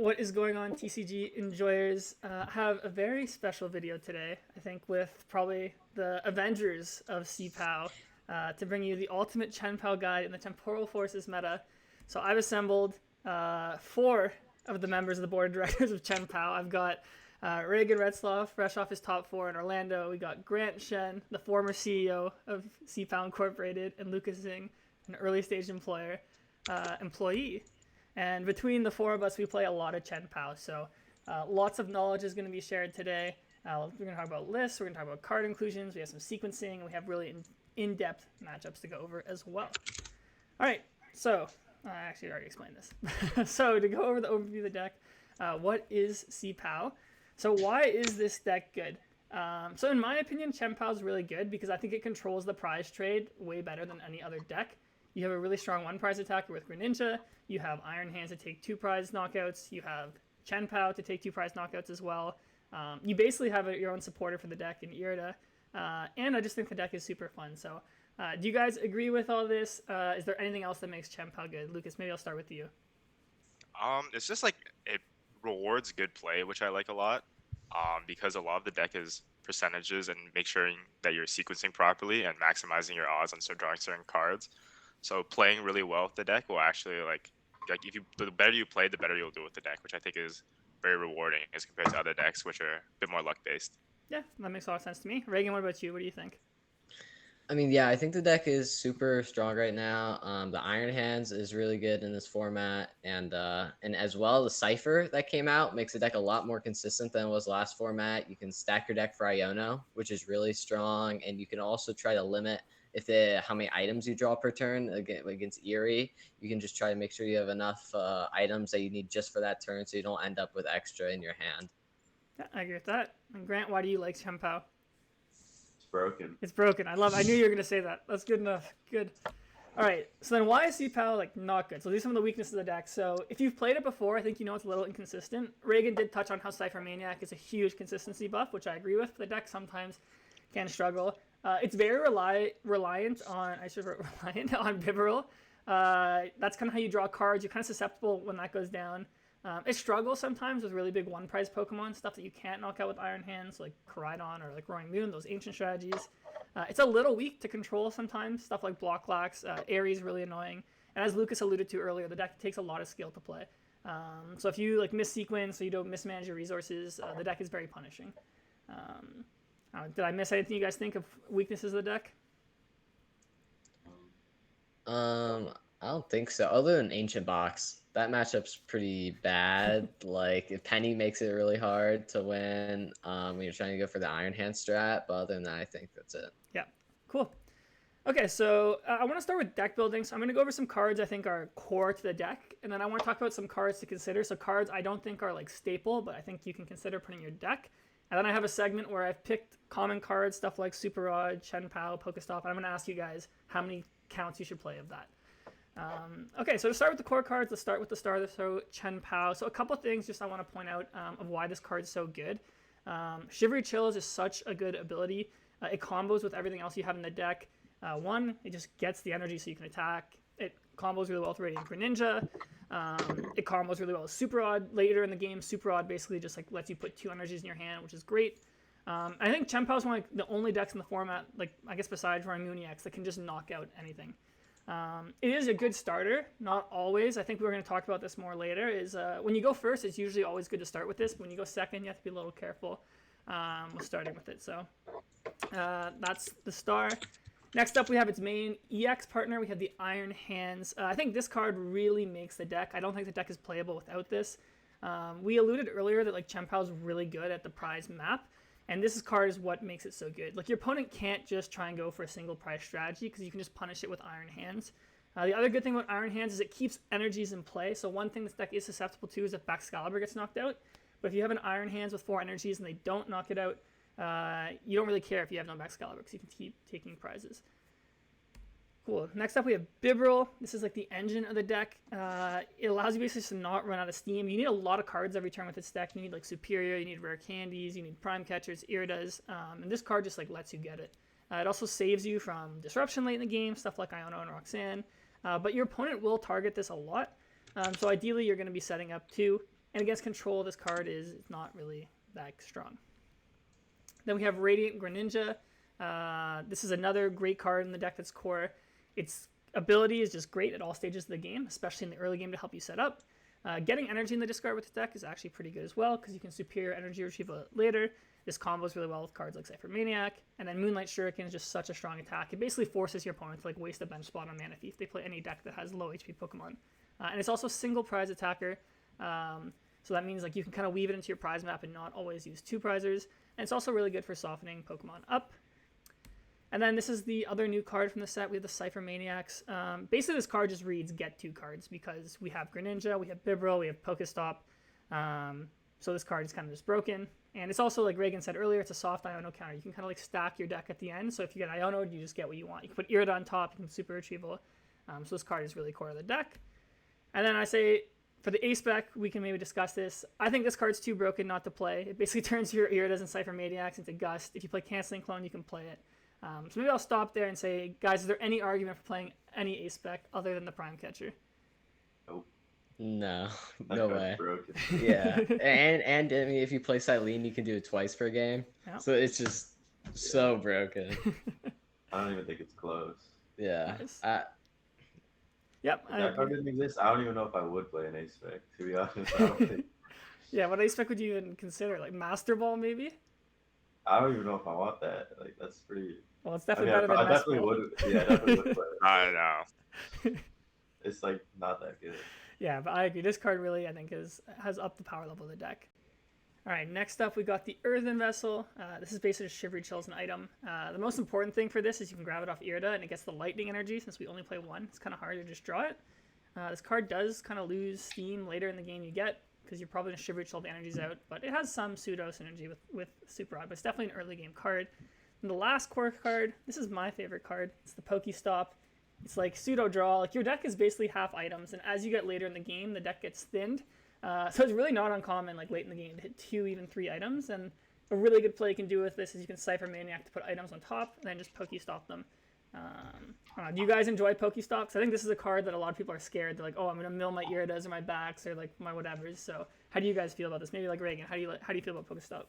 What is going on, TCG enjoyers? Have a very special video today, I think, with probably the Avengers of Cpao to bring you the ultimate Chien-Pao guide in the Temporal Forces meta. So I've assembled 4 of the members of the board of directors of Chien-Pao. I've got Regan Retzloff, fresh off his top 4 in Orlando. We got Shen, the former CEO of Cpao Incorporated, and Lucas Xing, an early stage employee. And between the 4 of us, we play a lot of Chien-Pao. So lots of knowledge is going to be shared today. We're going to talk about lists. We're going to talk about card inclusions. We have some sequencing. And we have really in-depth matchups to go over as well. All right. So I actually already explained this. So to go over the overview of the deck, what is Cpao? So why is this deck good? So in my opinion, Chien-Pao is really good because I think it controls the prize trade way better than any other deck. You have a really strong 1-prize attacker with Greninja. You have Iron Hands to take 2-prize knockouts. You have Chien-Pao to take 2-prize knockouts as well. You basically have your own supporter for the deck in Irida. And I just think the deck is super fun. So do you guys agree with all this? Is there anything else that makes Chien-Pao good? Lucas, maybe I'll start with you. It's just like it rewards good play, which I like a lot. Because a lot of the deck is percentages and make sure that you're sequencing properly and maximizing your odds on drawing certain cards. So playing really well with the deck will actually like if you the better you play, the better you'll do with the deck, which I think is very rewarding as compared to other decks, which are a bit more luck based. Yeah, that makes a lot of sense to me. Regan, what about you? What do you think? I mean, yeah, I think the deck is super strong right now. The Iron Hands is really good in this format, and as well the Cypher that came out makes the deck a lot more consistent than it was last format. You can stack your deck for Iono, which is really strong, and you can also try to limit how many items you draw per turn against Eerie. You can just try to make sure you have enough items that you need just for that turn, so you don't end up with extra in your hand. Yeah, I agree with that. And Grant, why do you like Chien-Pao? Broken. It's broken. I knew you were going to say that. That's good enough. Good. All right. So then why is Cpao like not good? So these are some of the weaknesses of the deck. So if you've played it before, I think you know it's a little inconsistent. Regan did touch on how Cypher Maniac is a huge consistency buff, which I agree with. The deck sometimes can struggle. It's very reliant on Bibarel. That's kind of how you draw cards. You're kind of susceptible when that goes down. It struggles sometimes with really big 1-prize Pokemon, stuff that you can't knock out with Iron Hands, like Koraidon or like Roaring Moon, those ancient strategies. It's a little weak to control sometimes, stuff like Block Lax. Aries really annoying. And as Lucas alluded to earlier, the deck takes a lot of skill to play. So if you like miss-sequence, so you don't mismanage your resources, the deck is very punishing. Did I miss anything you guys think of weaknesses of the deck? I don't think so. Other than Ancient Box, that matchup's pretty bad. Like Penny makes it really hard to win when you're trying to go for the Iron Hand strat. But other than that, I think that's it. Yeah, cool. Okay, so I want to start with deck building. So I'm going to go over some cards I think are core to the deck, and then I want to talk about some cards to consider. So cards I don't think are like staple, but I think you can consider putting in your deck. And then I have a segment where I've picked common cards, stuff like Super Rod, Chien-Pao, Pokestop, and I'm going to ask you guys how many counts you should play of that. Okay, so to start with the core cards, let's start with the star of the show, Chien-Pao. So a couple things just I want to point out of why this card is so good. Shivery Chills is such a good ability. It combos with everything else you have in the deck. One, it just gets the energy so you can attack. It combos really well with Radiant Greninja. It combos really well with Super Rod later in the game. Super Rod basically just like lets you put 2 energies in your hand, which is great. I think Chien-Pao is one of the only decks in the format, like I guess besides Roaring Moon EX, that can just knock out anything. It is a good starter, not always. I think we're going to talk about this more later. Is when you go first, it's usually always good to start with this. But when you go second, you have to be a little careful with starting with it. So that's the star. Next up, we have its main EX partner. We have the Iron Hands. I think this card really makes the deck. I don't think the deck is playable without this. We alluded earlier that like Chien-Pao is really good at the prize map. And this card is what makes it so good. Like your opponent can't just try and go for a single prize strategy because you can just punish it with Iron Hands. The other good thing about Iron Hands is it keeps energies in play. So one thing this deck is susceptible to is if Baxcalibur gets knocked out. But if you have an Iron Hands with 4 energies and they don't knock it out, you don't really care if you have no Baxcalibur because you can keep taking prizes. Cool. Next up, we have Bibarel. This is like the engine of the deck. It allows you basically to not run out of steam. You need a lot of cards every turn with this deck. You need like Superior, you need Rare Candies, you need Prime Catchers, Iridas, and this card just like lets you get it. It also saves you from disruption late in the game, stuff like Iono and Roxanne. But your opponent will target this a lot. So ideally, you're going to be setting up 2 And against control, this card is not really that strong. Then we have Radiant Greninja. This is another great card in the deck that's core. Its ability is just great at all stages of the game, especially in the early game to help you set up. Getting energy in the discard with the deck is actually pretty good as well, because you can superior energy retrieval later. This combos really well with cards like Cypher Maniac. And then Moonlight Shuriken is just such a strong attack. It basically forces your opponent to like waste a bench spot on Manaphy if they play any deck that has low HP Pokemon. And it's also single prize attacker. So that means like you can kind of weave it into your prize map and not always use 2 prizers. And it's also really good for softening Pokemon up. And then this is the other new card from the set. We have the Cypher Maniacs. Basically, this card just reads get 2 cards because we have Greninja, we have Bibarel, we have Pokestop. So this card is kind of just broken. And it's also, like Regan said earlier, it's a soft Iono counter. You can kind of like stack your deck at the end. So if you get Iono, you just get what you want. You can put Irida on top, you can super retrieval. So this card is really core of the deck. And then I say, for the A spec, we can maybe discuss this. I think this card's too broken not to play. It basically turns your Iridas and Cypher Maniacs into Gust. If you play Canceling Clone, you can play it. So maybe I'll stop there and say, guys, is there any argument for playing any A spec other than the Prime Catcher? Nope. No, That no card's way. broken. Yeah, and I mean, if you play Silene, you can do it twice per game. Yeah. So it's just so broken. I don't even think it's close. Yeah. Nice. If Yep. that card didn't exist, I don't even know if I would play an ace spec, to be honest. I don't think. Yeah, what A spec would you even consider? Like Master Ball, maybe? I don't even know if I want that. Like, that's pretty. Well, it's I definitely mean, better than I Master definitely Ball. would. Yeah, I definitely would play it. I know. It's like not that good. Yeah, but I agree. This card really, I think, has upped the power level of the deck. All right, next up, we got the Earthen Vessel. This is basically just Shivery Chill as an item. The most important thing for this is you can grab it off Irida, and it gets the lightning energy. Since we only play 1, it's kind of hard to just draw it. This card does kind of lose steam later in the game you get, because you're probably going to Shivery Chill the energies out, but it has some pseudo synergy with Super Odd, but it's definitely an early game card. And the last core card, this is my favorite card. It's the Pokestop. It's like pseudo draw. Like your deck is basically half items, and as you get later in the game, the deck gets thinned. So it's really not uncommon, like late in the game, to hit 2, even 3 items. And a really good play you can do with this is you can Cypher Maniac to put items on top, and then just Pokestop them. Do you guys enjoy Pokestops? I think this is a card that a lot of people are scared. They're like, oh, I'm gonna mill my Iridas or my backs or like my whatevers. So how do you guys feel about this? Maybe like Reagan, how do you feel about Pokestop?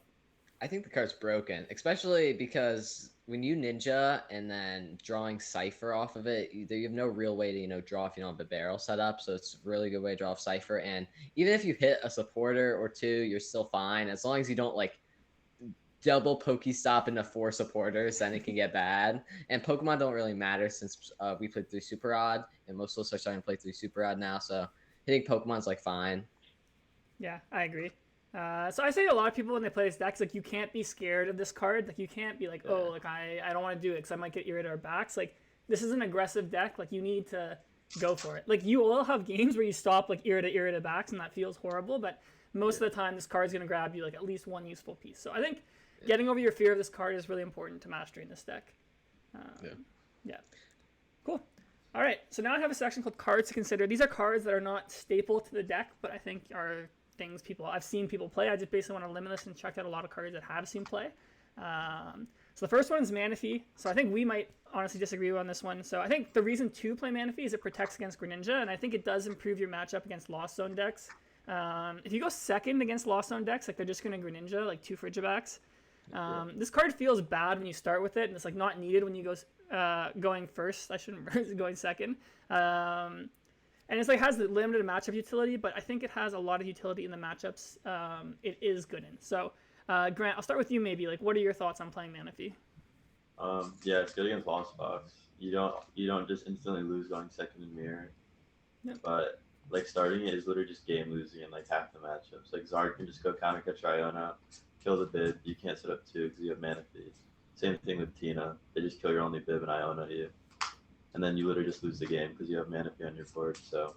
I think the card's broken, especially because when you ninja and then drawing Cypher off of it, you have no real way to draw if you don't have the barrel set up. So it's a really good way to draw off Cypher. And even if you hit a supporter or 2, you're still fine as long as you don't like double Pokestop into 4 supporters. Then it can get bad. And Pokemon don't really matter since we played through Super Odd, and most of us are starting to play through Super Odd now. So hitting Pokemon's like fine. Yeah, I agree. So I say to a lot of people when they play this deck, like you can't be scared of this card. Like you can't be like, oh, like I don't want to do it because I might get Irida or backs. Like this is an aggressive deck. Like you need to go for it. Like you all have games where you stop like Irida backs and that feels horrible. But most of the time, this card is going to grab you like at least 1 useful piece. So I think getting over your fear of this card is really important to mastering this deck. Yeah. Cool. All right. So now I have a section called cards to consider. These are cards that are not staple to the deck, but I think are things I've seen people play. I just basically want to limit this and check out a lot of cards that have seen play. So the first one is Manaphy. So I think we might honestly disagree on this one. So I think the reason to play Manaphy is it protects against Greninja, and I think it does improve your matchup against Lost Zone decks. If you go second against Lost Zone decks, like they're just going to Greninja, like 2 Frigibacks. This card feels bad when you start with it, and it's like not needed when you go going first. I shouldn't going second. And it's like has the limited matchup utility, but I think it has a lot of utility in the matchups it is good in. So, Grant, I'll start with you maybe. Like, what are your thoughts on playing Manaphy? Yeah, it's good against Lost Box. You don't just instantly lose going second in Mirror. Yep. But like starting it is literally just game losing in like half the matchups. Like Zard can just go counter catch Iona, kill the bib. You can't set up 2 because you have Manaphy. Same thing with Tina. They just kill your only bib and Iona you. And then you literally just lose the game because you have Manaphy on your board. So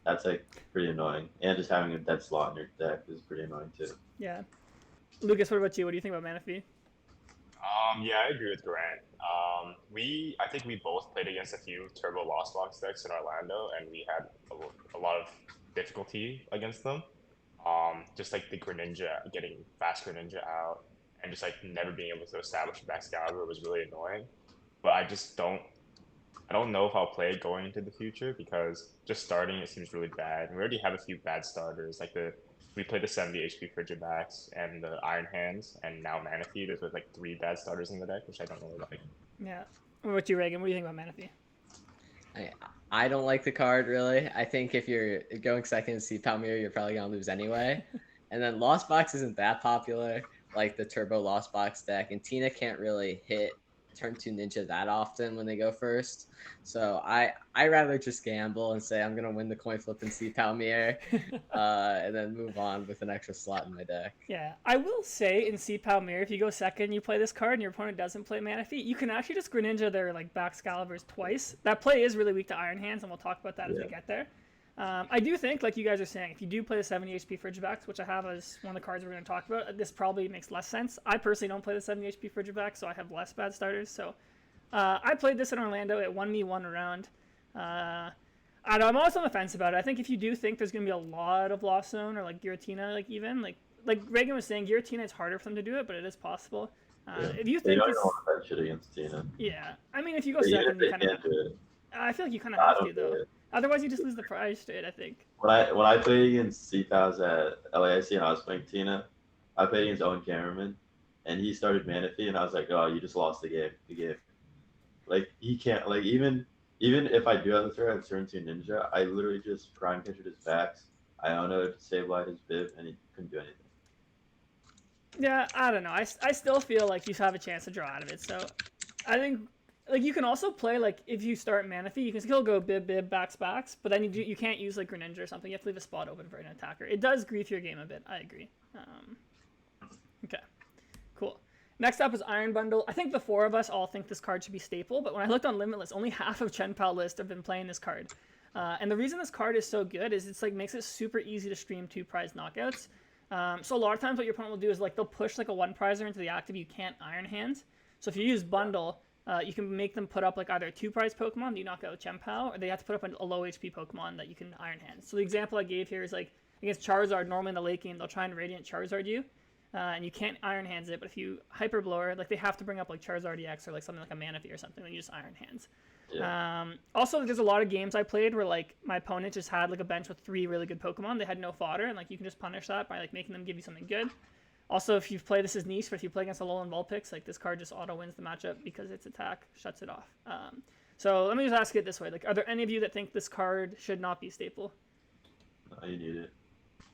that's like pretty annoying. And just having a dead slot in your deck is pretty annoying too. Yeah. Lucas, what about you? What do you think about Manaphy? Yeah, I agree with Grant. I think we both played against a few Turbo Lost Box decks in Orlando, and we had a lot of difficulty against them. Just like the Greninja, getting fast Greninja out, and just like never being able to establish Excalibur was really annoying. But I don't know if I'll play it going into the future because just starting it seems really bad. And we already have a few bad starters, like the we played the 70 HP Frigibax and the Iron Hands, and now Manaphy. There's like 3 bad starters in the deck, which I don't really like. Yeah. What about you, Reagan? What do you think about Manaphy? I don't like the card really. I think if you're going second in Cpao Mirror, you're probably gonna lose anyway. And then Lost Box isn't that popular, like the Turbo Lost Box deck, and Tina can't really hit turn 2 Ninja that often when they go first. So I rather just gamble and say I'm gonna win the coin flip in Cpao Mirror, and then move on with an extra slot in my deck. Yeah, I will say in Cpao Mirror, if you go second, you play this card, and your opponent doesn't play Manaphy, you can actually just Greninja their like Baxcaliburs twice. That play is really weak to Iron Hands, and we'll talk about that as we get there. I do think, like you guys are saying, if you do play the 70 HP Frigibax, which I have as one of the cards we're going to talk about, this probably makes less sense. I personally don't play the 70 HP Frigibax, so I have less bad starters. So I played this in Orlando. It won me one round. I don't know, I'm always on the fence about it. I think if you do think there's going to be a lot of Lost Zone or like Giratina, like Reagan was saying, Giratina, it's harder for them to do it, but it is possible. If you think don't want to bet shit against Tina. Yeah, I mean, if you go second, you kind of. I feel like you kind of have to though. Otherwise, you just lose the prize straight, I think. When I played against Cpao's at LAIC and I was playing Tina, I played against Owen Cameraman, and he started Manaphy, and I was like, oh, you just lost the game. Like, he can't, like, even if I do have the threat of turn 2 Ninja, I literally just Prime Catchered his backs. I don't know to stabilize his bib, and he couldn't do anything. Yeah, I don't know. I still feel like you have a chance to draw out of it, so I think. Like, you can also play, like, if you start Manaphy, you can still go bib, backs, but then you can't use, like, Greninja or something. You have to leave a spot open for an attacker. It does grief your game a bit. I agree. Okay. Cool. Next up is Iron Bundle. I think the 4 of us all think this card should be staple, but when I looked on Limitless, only half of Chien-Pao list have been playing this card. And the reason this card is so good is it's, like, makes it super easy to stream 2 prize knockouts. So a lot of times what your opponent will do is, like, they'll push, like, a 1 prizer into the active you can't Iron Hands. So if you use Bundle... you can make them put up like either a 2 prize Pokemon that you knock out with Chien-Pao, or they have to put up a low HP Pokemon that you can Iron Hands. So the example I gave here is like against Charizard, normally in the late game, they'll try and Radiant Charizard you, and you can't Iron Hands it, but if you Hyper Blower, like they have to bring up like Charizard EX or like something like a Manaphy or something, then you just Iron Hands. Yeah. Also, there's a lot of games I played where like my opponent just had like a bench with 3 really good Pokemon. They had no fodder, and like you can just punish that by like making them give you something good. Also, if you play this as niche, but if you play against a Alolan Vulpix, like this card just auto wins the matchup because its attack shuts it off. So let me just ask it this way: like, are there any of you that think this card should not be staple? No, you need it.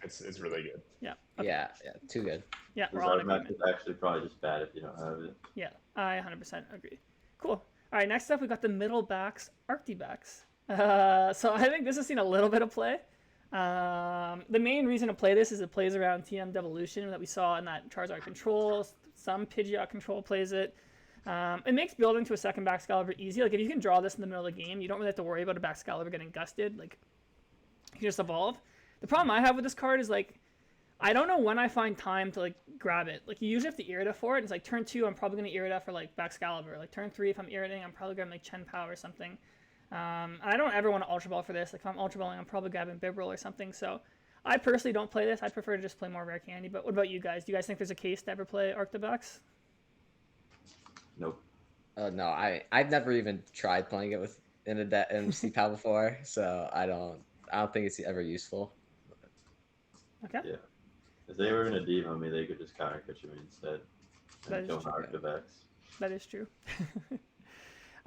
It's really good. Yeah. Okay. Yeah, too good. Yeah, we're This all in match agreement. is actually probably just bad if you don't have it. Yeah, I 100% agree. Cool. All right, next up we got the middle backs, Arctibax. So I think this has seen a little bit of play. The main reason to play this is it plays around TM Devolution that we saw in that Charizard control. Some Pidgeot control plays it. It makes building to a second Baxcalibur easy. Like if you can draw this in the middle of the game, you don't really have to worry about a Baxcalibur getting gusted. Like you can just evolve. The problem I have with this card is like I don't know when I find time to like grab it. Like you usually have to Irida for it. It's like turn 2, I'm probably gonna Irida for like Baxcalibur. Like turn 3, if I'm Iridating, I'm probably grabbing like Chien-Pao or something. I don't ever want to Ultra Ball for this. Like if I'm Ultra Balling, I'm probably grabbing Bibarel or something. So I personally don't play this. I prefer to just play more rare candy. But what about you guys? Do you guys think there's a case to ever play Arctibax? Nope. No, I've never even tried playing it in Cpao before, so I don't think it's ever useful. Okay. Yeah. If they were gonna demo me, they could just counter catch me instead. That And is kill my Arctivax. That is true.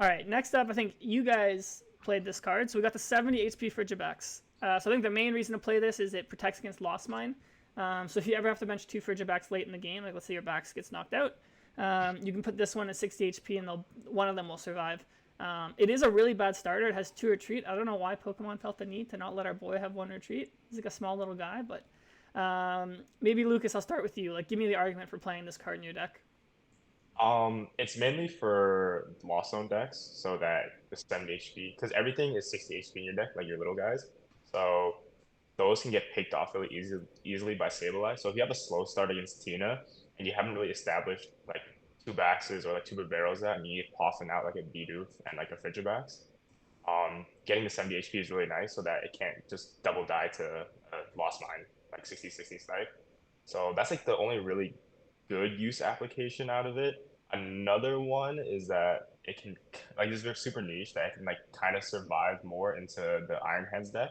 All right, next up, I think you guys played this card. So we got the 70 HP Frigibax. So I think the main reason to play this is it protects against Lost Mine. So if you ever have to bench 2 Frigibax late in the game, like let's say your Bax gets knocked out, you can put this one at 60 HP and one of them will survive. It is a really bad starter. It has 2 retreat. I don't know why Pokemon felt the need to not let our boy have 1 retreat. He's like a small little guy, but maybe Lucas, I'll start with you. Like, give me the argument for playing this card in your deck. It's mainly for Lost Zone decks, so that the 70 HP, because everything is 60 HP in your deck, like your little guys. So those can get picked off really easily by Sableye. So if you have a slow start against Tina and you haven't really established like 2 Baxes or like 2 Barbaros and you need Poffin out like a Bidoof and like a Frigibax, getting the 70 HP is really nice so that it can't just double die to a Lost Mine, like 60-60 snipe. So that's like the only really good use application out of it. Another one is that it can, like, this is super niche that it can like kind of survive more into the Iron Hands deck.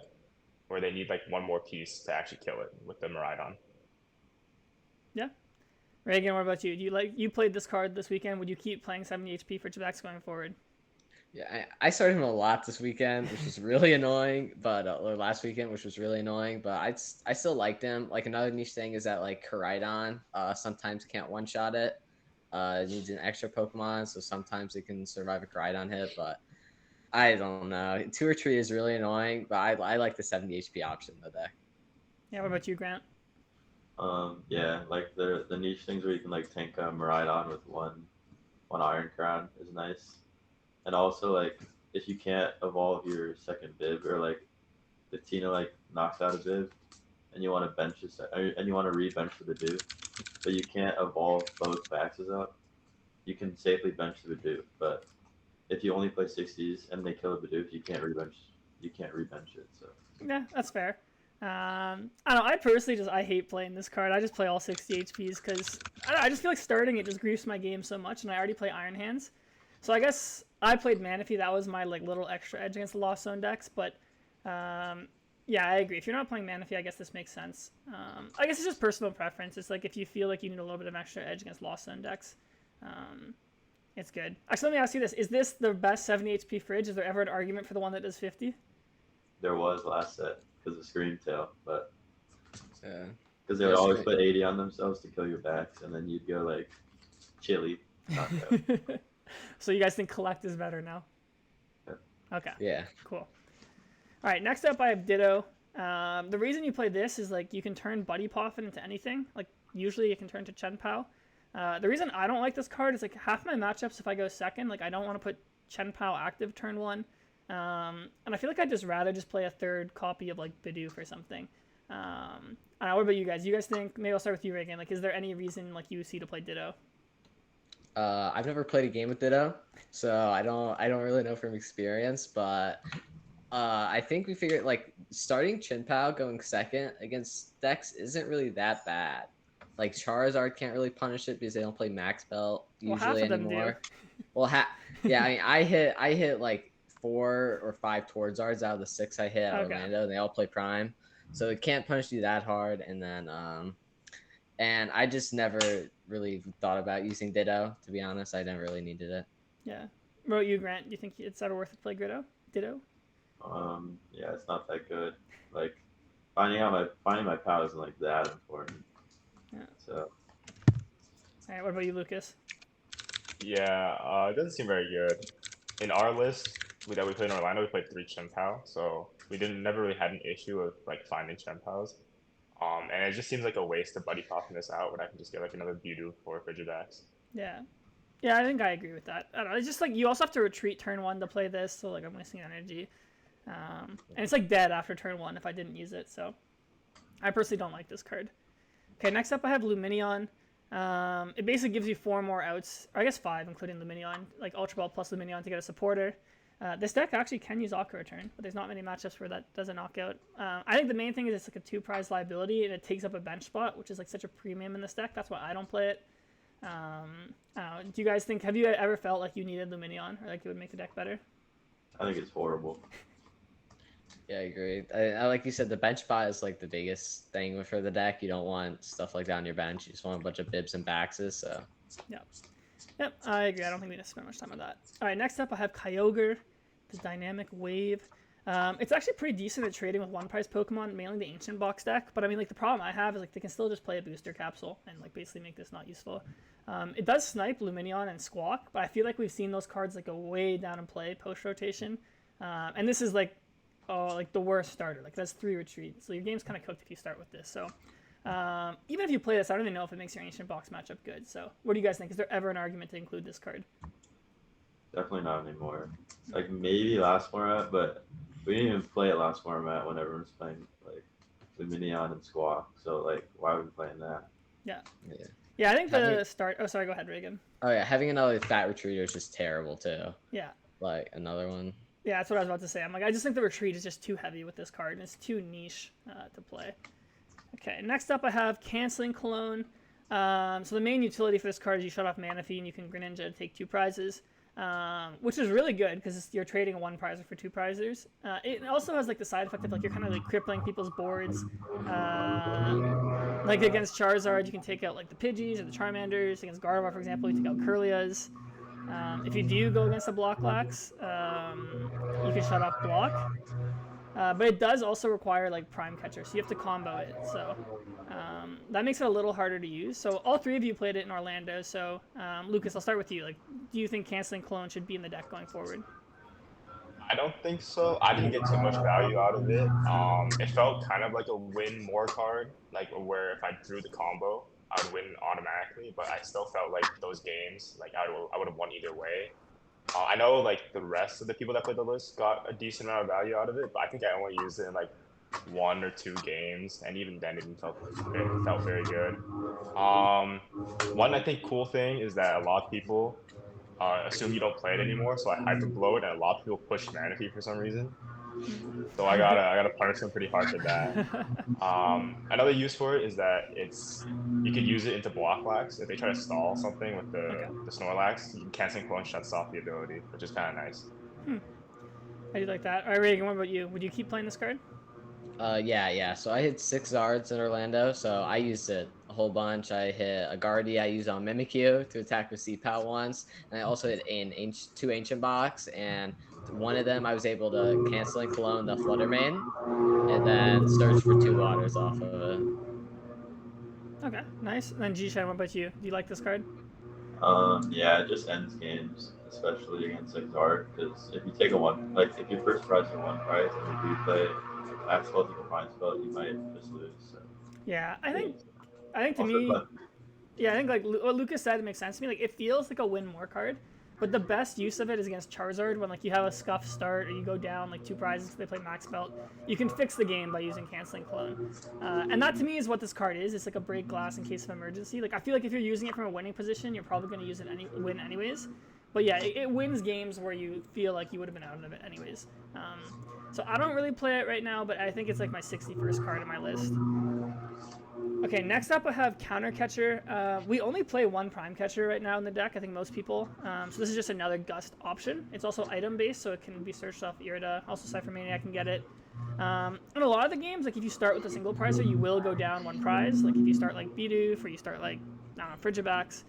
where they need like one more piece to actually kill it with the Miraidon. Yeah. Regan, what about you? You played this card this weekend? Would you keep playing 70 HP for Jabaks going forward? Yeah, I started him a lot this weekend, which was really annoying, but or last weekend, which was really annoying. But I still liked him. Like another niche thing is that like Koraidon sometimes can't one shot it. It needs an extra Pokemon, so sometimes it can survive a Koraidon hit. But I don't know. 2 or 3 is really annoying, but I like the 70 HP option in the deck. Yeah. What about you, Grant? Yeah, like the niche things where you can like tank a Miraidon with one Iron Crown is nice. And also, like, if you can't evolve your second bib, or like, if Tina like knocks out a bib, and you want to bench and you want to re-bench the Bidoof, but you can't evolve both Baxes up, you can safely bench the Bidoof. But if you only play 60s and they kill a Bidoof, you can't re-bench it. So Yeah, that's fair. I don't know. I personally I hate playing this card. I just play all 60 HPs because I just feel like starting it just griefs my game so much, and I already play Iron Hands. So I guess I played Manaphy. That was my like little extra edge against the Lost Zone decks. But yeah, I agree. If you're not playing Manaphy, I guess this makes sense. I guess it's just personal preference. It's like if you feel like you need a little bit of extra edge against Lost Zone decks, it's good. Actually, let me ask you this: is this the best 70 HP fridge? Is there ever an argument for the one that does 50? there was last set because of Screamtail, but Yeah. because they would always put 80 on themselves to kill your backs, and then you'd go like chili. Knockout. So you guys think collect is better now? Yeah. Okay. Yeah. Cool. All right. Next up, I have Ditto. The reason you play this is like you can turn Buddy Poffin into anything. Like usually it can turn to Chien-Pao. The reason I don't like this card is like half my matchups if I go second, like I don't want to put Chien-Pao active turn 1. And I feel like I'd just rather just play a third copy of like Bidoof or something. I don't know, what about you guys? You guys think, maybe I'll start with you, Regan. Like, is there any reason like you see to play Ditto? I've never played a game with Ditto, so I don't really know from experience, but I think we figured like starting Chien-Pao going second against decks isn't really that bad. Like Charizard can't really punish it because they don't play Max Belt usually half of them anymore. do. Well, yeah, I mean, I hit like 4 or 5 Charizards out of the 6 I hit at Okay. Orlando, and they all play Prime, so it can't punish you that hard. And then and I just never really thought about using Ditto, to be honest. I never really needed it. Yeah. What about you, Grant? Do you think it's ever worth it to play Ditto? Yeah, it's not that good. Like finding my POW isn't like that important. Yeah. So All right. What about you, Lucas? Yeah, it doesn't seem very good. In our list that we played in Orlando, we played 3 Chien-Pao, so we never really had an issue of like finding Chien-Paos. And it just seems like a waste to Buddy Popping this out when I can just get like another Bidoof or Frigidax. Yeah. Yeah, I think I agree with that. I don't know. It's just like you also have to retreat turn 1 to play this, so like I'm wasting energy. And it's like dead after turn 1 if I didn't use it, so I personally don't like this card. Okay, next up I have Lumineon. It basically gives you 4 more outs, or I guess 5, including Lumineon, like Ultra Ball plus Lumineon to get a supporter. This deck actually can use Aqua Return, but there's not many matchups where that doesn't knock out. I think the main thing is it's like a 2-prize liability, and it takes up a bench spot, which is like such a premium in this deck. That's why I don't play it. I don't know, do you guys think, have you ever felt like you needed Lumineon, or like it would make the deck better? I think it's horrible. Yeah, I agree. I like you said, the bench spot is like the biggest thing for the deck. You don't want stuff like that on your bench. You just want a bunch of bibs and baxes. So Yep, I agree. I don't think we need to spend much time on that. All right, next up I have Kyogre, the Dynamic Wave. It's actually pretty decent at trading with 1-prize Pokemon, mainly the Ancient Box deck. But I mean, like the problem I have is like they can still just play a booster capsule and like basically make this not useful. It does snipe Lumineon and Squawk, but I feel like we've seen those cards like go way down in play post rotation. And this is like the worst starter. Like that's 3 retreats, so your game's kind of cooked if you start with this. So even if you play this, I don't even know if it makes your Ancient Box matchup good. So what do you guys think? Is there ever an argument to include this card? Definitely not anymore. Like maybe last format, but we didn't even play it last format when everyone's playing like Lumineon and Squawk. So like, why are we playing that? Yeah, I think the start. Oh, sorry. Go ahead, Regan. Oh yeah, having another fat retreater is just terrible too. Yeah. Like another one. Yeah, that's what I was about to say. I'm like, I just think the retreat is just too heavy with this card, and it's too niche to play. Okay, next up I have Canceling Cologne. So the main utility for this card is you shut off Manaphy, and you can Greninja to take 2 prizes. which is really good because you're trading a 1 prizer for 2 prizers. It also has like the side effect of like you're kind of like crippling people's boards. Like against Charizard, you can take out like the Pidgeys or the Charmanders. Against Gardevoir, for example, you take out Curlias. If you do go against the Block Lax, you can shut off Block. But it does also require like Prime Catcher, so you have to combo it. So that makes it a little harder to use. So all 3 of you played it in Orlando. So Lucas, I'll start with you. Like, do you think Canceling Clone should be in the deck going forward? I don't think so. I didn't get too much value out of it. It felt kind of like a win more card, like where if I drew the combo, I would win automatically. But I still felt like those games, like I would have won either way. I know like the rest of the people that played the list got a decent amount of value out of it, but I think I only used it in like 1 or 2 games, and even then it felt very good. One I think cool thing is that a lot of people assume you don't play it anymore, so I hyper blow it, and a lot of people push Manaphy for some reason. So I gotta punish them pretty hard for that. Another use for it is that you could use it into Block Lax. If they try to stall something with the Snorlax, you can Canceling Clone shuts off the ability, which is kind of nice. I do like that. All right, Regan, what about you? Would you keep playing this card? Yeah. So I hit 6 Zards in Orlando, so I used it a whole bunch. I hit a Guardy I used on Mimikyu to attack with Cpao once, and I also hit 2 Ancient Box, and one of them I was able to Canceling Clone the Flutter Mane, and then search for 2 waters off of it. Okay, nice. And then G-Shen, what about you? Do you like this card? Yeah, it just ends games, especially against like Zard, because if you take if your first prize is a 1 prize and if you play Max Spell to Combine Spell, you might just lose. So. Yeah, I think to me, I think like what Lucas said makes sense to me. Like it feels like a win more card, but the best use of it is against Charizard when like you have a scuff start or you go down like 2 prizes because they play Max Belt. You can fix the game by using Canceling Clone, and that to me is what this card is. It's like a break glass in case of emergency. Like I feel like if you're using it from a winning position, you're probably going to use it win anyways. But yeah, it wins games where you feel like you would have been out of it anyways. So I don't really play it right now, but I think it's like my 61st card in my list. Okay, next up I have Counter Catcher. We only play 1 Prime Catcher right now in the deck, I think most people. So this is just another Gust option. It's also item based, so it can be searched off Irida. Also Cypher Maniac can get it. In a lot of the games, like if you start with a single prizer, you will go down 1 prize. Like if you start like Bidoof or you start like, I don't know, Frigibax.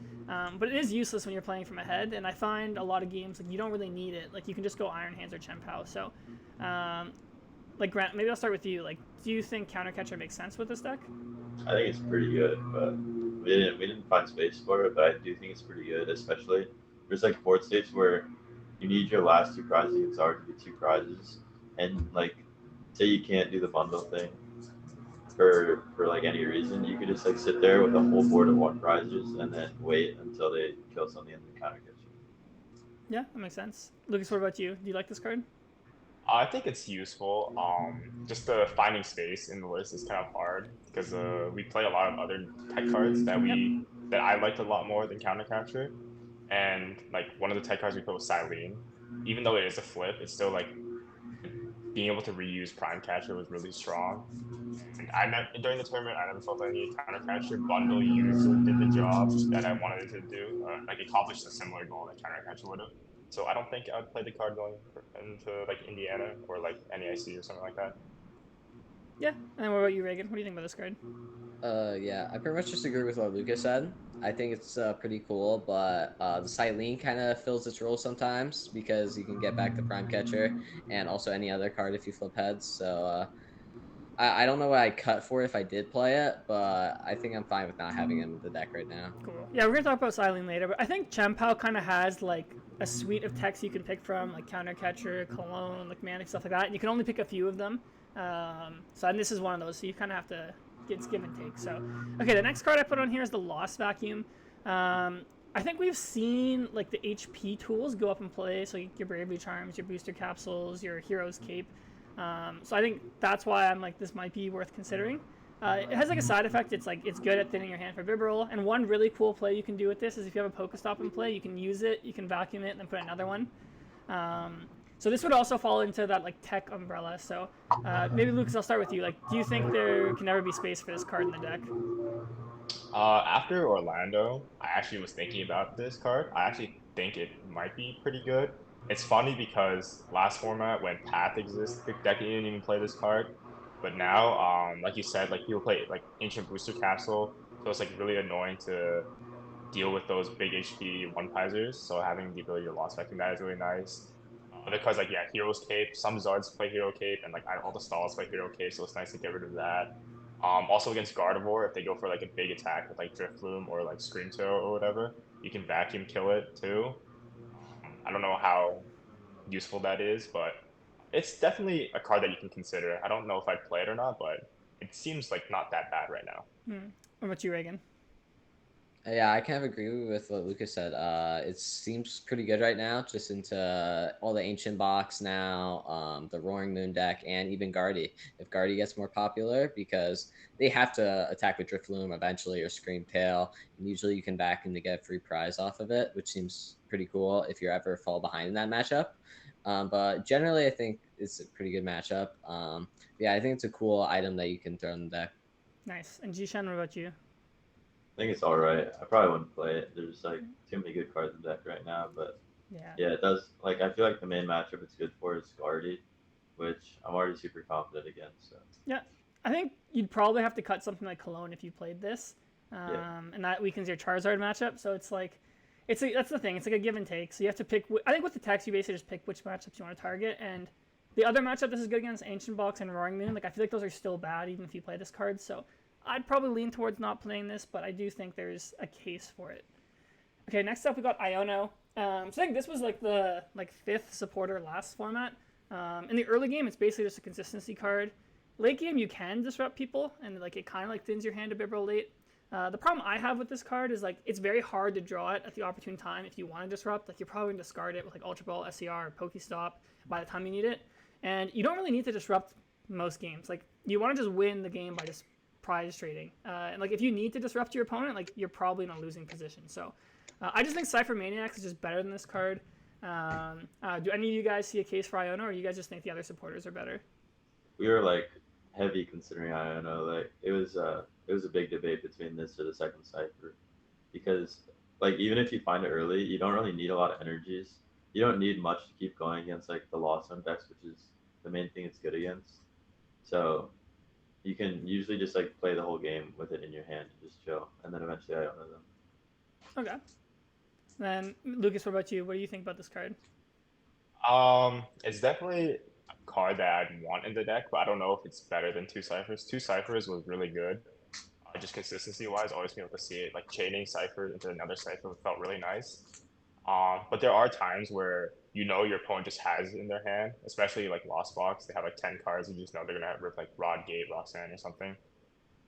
But it is useless when you're playing from ahead, and I find a lot of games, like you don't really need it. Like you can just go Iron Hands or Chien-Pao. So, like Grant, maybe I'll start with you. Like, do you think Counter Catcher makes sense with this deck? I think it's pretty good, but we didn't find space for it. But I do think it's pretty good, especially there's like board states where you need your last 2 prizes against Zard to get 2 prizes, and like say you can't do the bundle thing for like any reason, you could just like sit there with a whole board of 1 prizes and then wait until they kill something and then Counter Catcher. Yeah, that makes sense. Lucas, what about you? Do you like this card? I think it's useful. Just the finding space in the list is kind of hard because we play a lot of other tech cards that I liked a lot more than Counter Capture, and like one of the tech cards we put was Silene. Even though it is a flip, it's still like being able to reuse Prime Catcher was really strong. And during the tournament, I never felt any Counter Catcher bundle usually did the job that I wanted it to do. Like accomplished a similar goal that Counter Catcher would have. So I don't think I would play the card going into like Indiana or like NEIC or something like that. Yeah. And then what about you, Regan? What do you think about this card? Yeah, I pretty much just agree with what Lucas said. I think it's pretty cool, but the Silene kind of fills its role sometimes because you can get back the Prime Catcher and also any other card if you flip heads. So I don't know what I'd cut for if I did play it, but I think I'm fine with not having him in the deck right now. Cool. Yeah, we're going to talk about Silene later, but I think Chien-Pao kind of has like a suite of techs you can pick from, like Counter Catcher, Cologne, like Manic, stuff like that. And you can only pick a few of them. And this is one of those, so you kind of have to, it's give and take. So, okay, the next card I put on here is the Lost Vacuum. I think we've seen like the HP tools go up in play, so your Bravery Charms, your Booster Capsules, your Hero's Cape. So I think that's why I'm like, this might be worth considering. It has like a side effect. It's good at thinning your hand for Bibarel. And one really cool play you can do with this is if you have a Pokestop in play, you can use it, you can vacuum it, and then put another one. So this would also fall into that like tech umbrella. So maybe Lucas, I'll start with you. Like, do you think there can ever be space for this card in the deck? After Orlando, I actually was thinking about this card. I actually think it might be pretty good. It's funny because last format when Path exists, the deck didn't even play this card. But now, like you said, like people play like Ancient Booster Capsule, so it's like really annoying to deal with those big HP one pisers. So having the ability to loss specking that is really nice. Other cards like Hero's Cape. Some Zards play Hero Cape, and like all the stalls play Hero Cape, so it's nice to get rid of that. Also against Gardevoir, if they go for like a big attack with like Drift Bloom or like Scream Tail or whatever, you can vacuum kill it too. I don't know how useful that is, but it's definitely a card that you can consider. I don't know if I'd play it or not, but it seems like not that bad right now. What about you, Reagan? Yeah, I kind of agree with what Lucas said. It seems pretty good right now, just into all the ancient box now, the Roaring Moon deck, and even Guardy. If Guardy gets more popular, because they have to attack with Drifloon eventually or Scream Tail, and usually you can back him to get a free prize off of it, which seems pretty cool if you ever fall behind in that matchup. But generally, I think it's a pretty good matchup. Yeah, I think it's a cool item that you can throw in the deck. Nice. And Shen, what about you? I think it's all right. I probably wouldn't play it. There's like too many good cards in the deck right now, but yeah, it does. Like I feel like the main matchup it's good for is Guardy, which I'm already super confident against. So. Yeah, I think you'd probably have to cut something like Cologne if you played this, and that weakens your Charizard matchup. So it's like, that's the thing. It's like a give and take. So you have to pick. I think with the text, you basically just pick which matchups you want to target, and the other matchup this is good against Ancient Box and Roaring Moon. Like I feel like those are still bad even if you play this card. So I'd probably lean towards not playing this, but I do think there's a case for it. Okay, next up we got Iono. So I think this was like the fifth supporter last format. In the early game, it's basically just a consistency card. Late game, you can disrupt people, and like it kind of like thins your hand a bit real late. The problem I have with this card is like it's very hard to draw it at the opportune time if you want to disrupt. Like you're probably gonna discard it with like Ultra Ball, SCR, or Pokestop by the time you need it, and you don't really need to disrupt most games. Like you want to just win the game by just prize trading. And like if you need to disrupt your opponent, like you're probably in a losing position. So I just think Cypher Maniacs is just better than this card. Do any of you guys see a case for Iono, or you guys just think the other supporters are better? We were like heavy considering Iono. Like it was a big debate between this or the second Cypher, because like even if you find it early, you don't really need a lot of energies. You don't need much to keep going against like the Lost Zone decks, which is the main thing it's good against. So you can usually just like play the whole game with it in your hand and just chill, and then eventually Iono them. Okay. Then Lucas, what about you? What do you think about this card? It's definitely a card that I'd want in the deck, but I don't know if it's better than Two Ciphers. Two Ciphers was really good. Just consistency-wise, always being able to see it, like chaining Cypher into another Cypher felt really nice. But there are times where you know your opponent just has it in their hand, especially like Lost Box. They have like 10 cards, you just know they're gonna rip like Rod Gate, Roxanne, or something.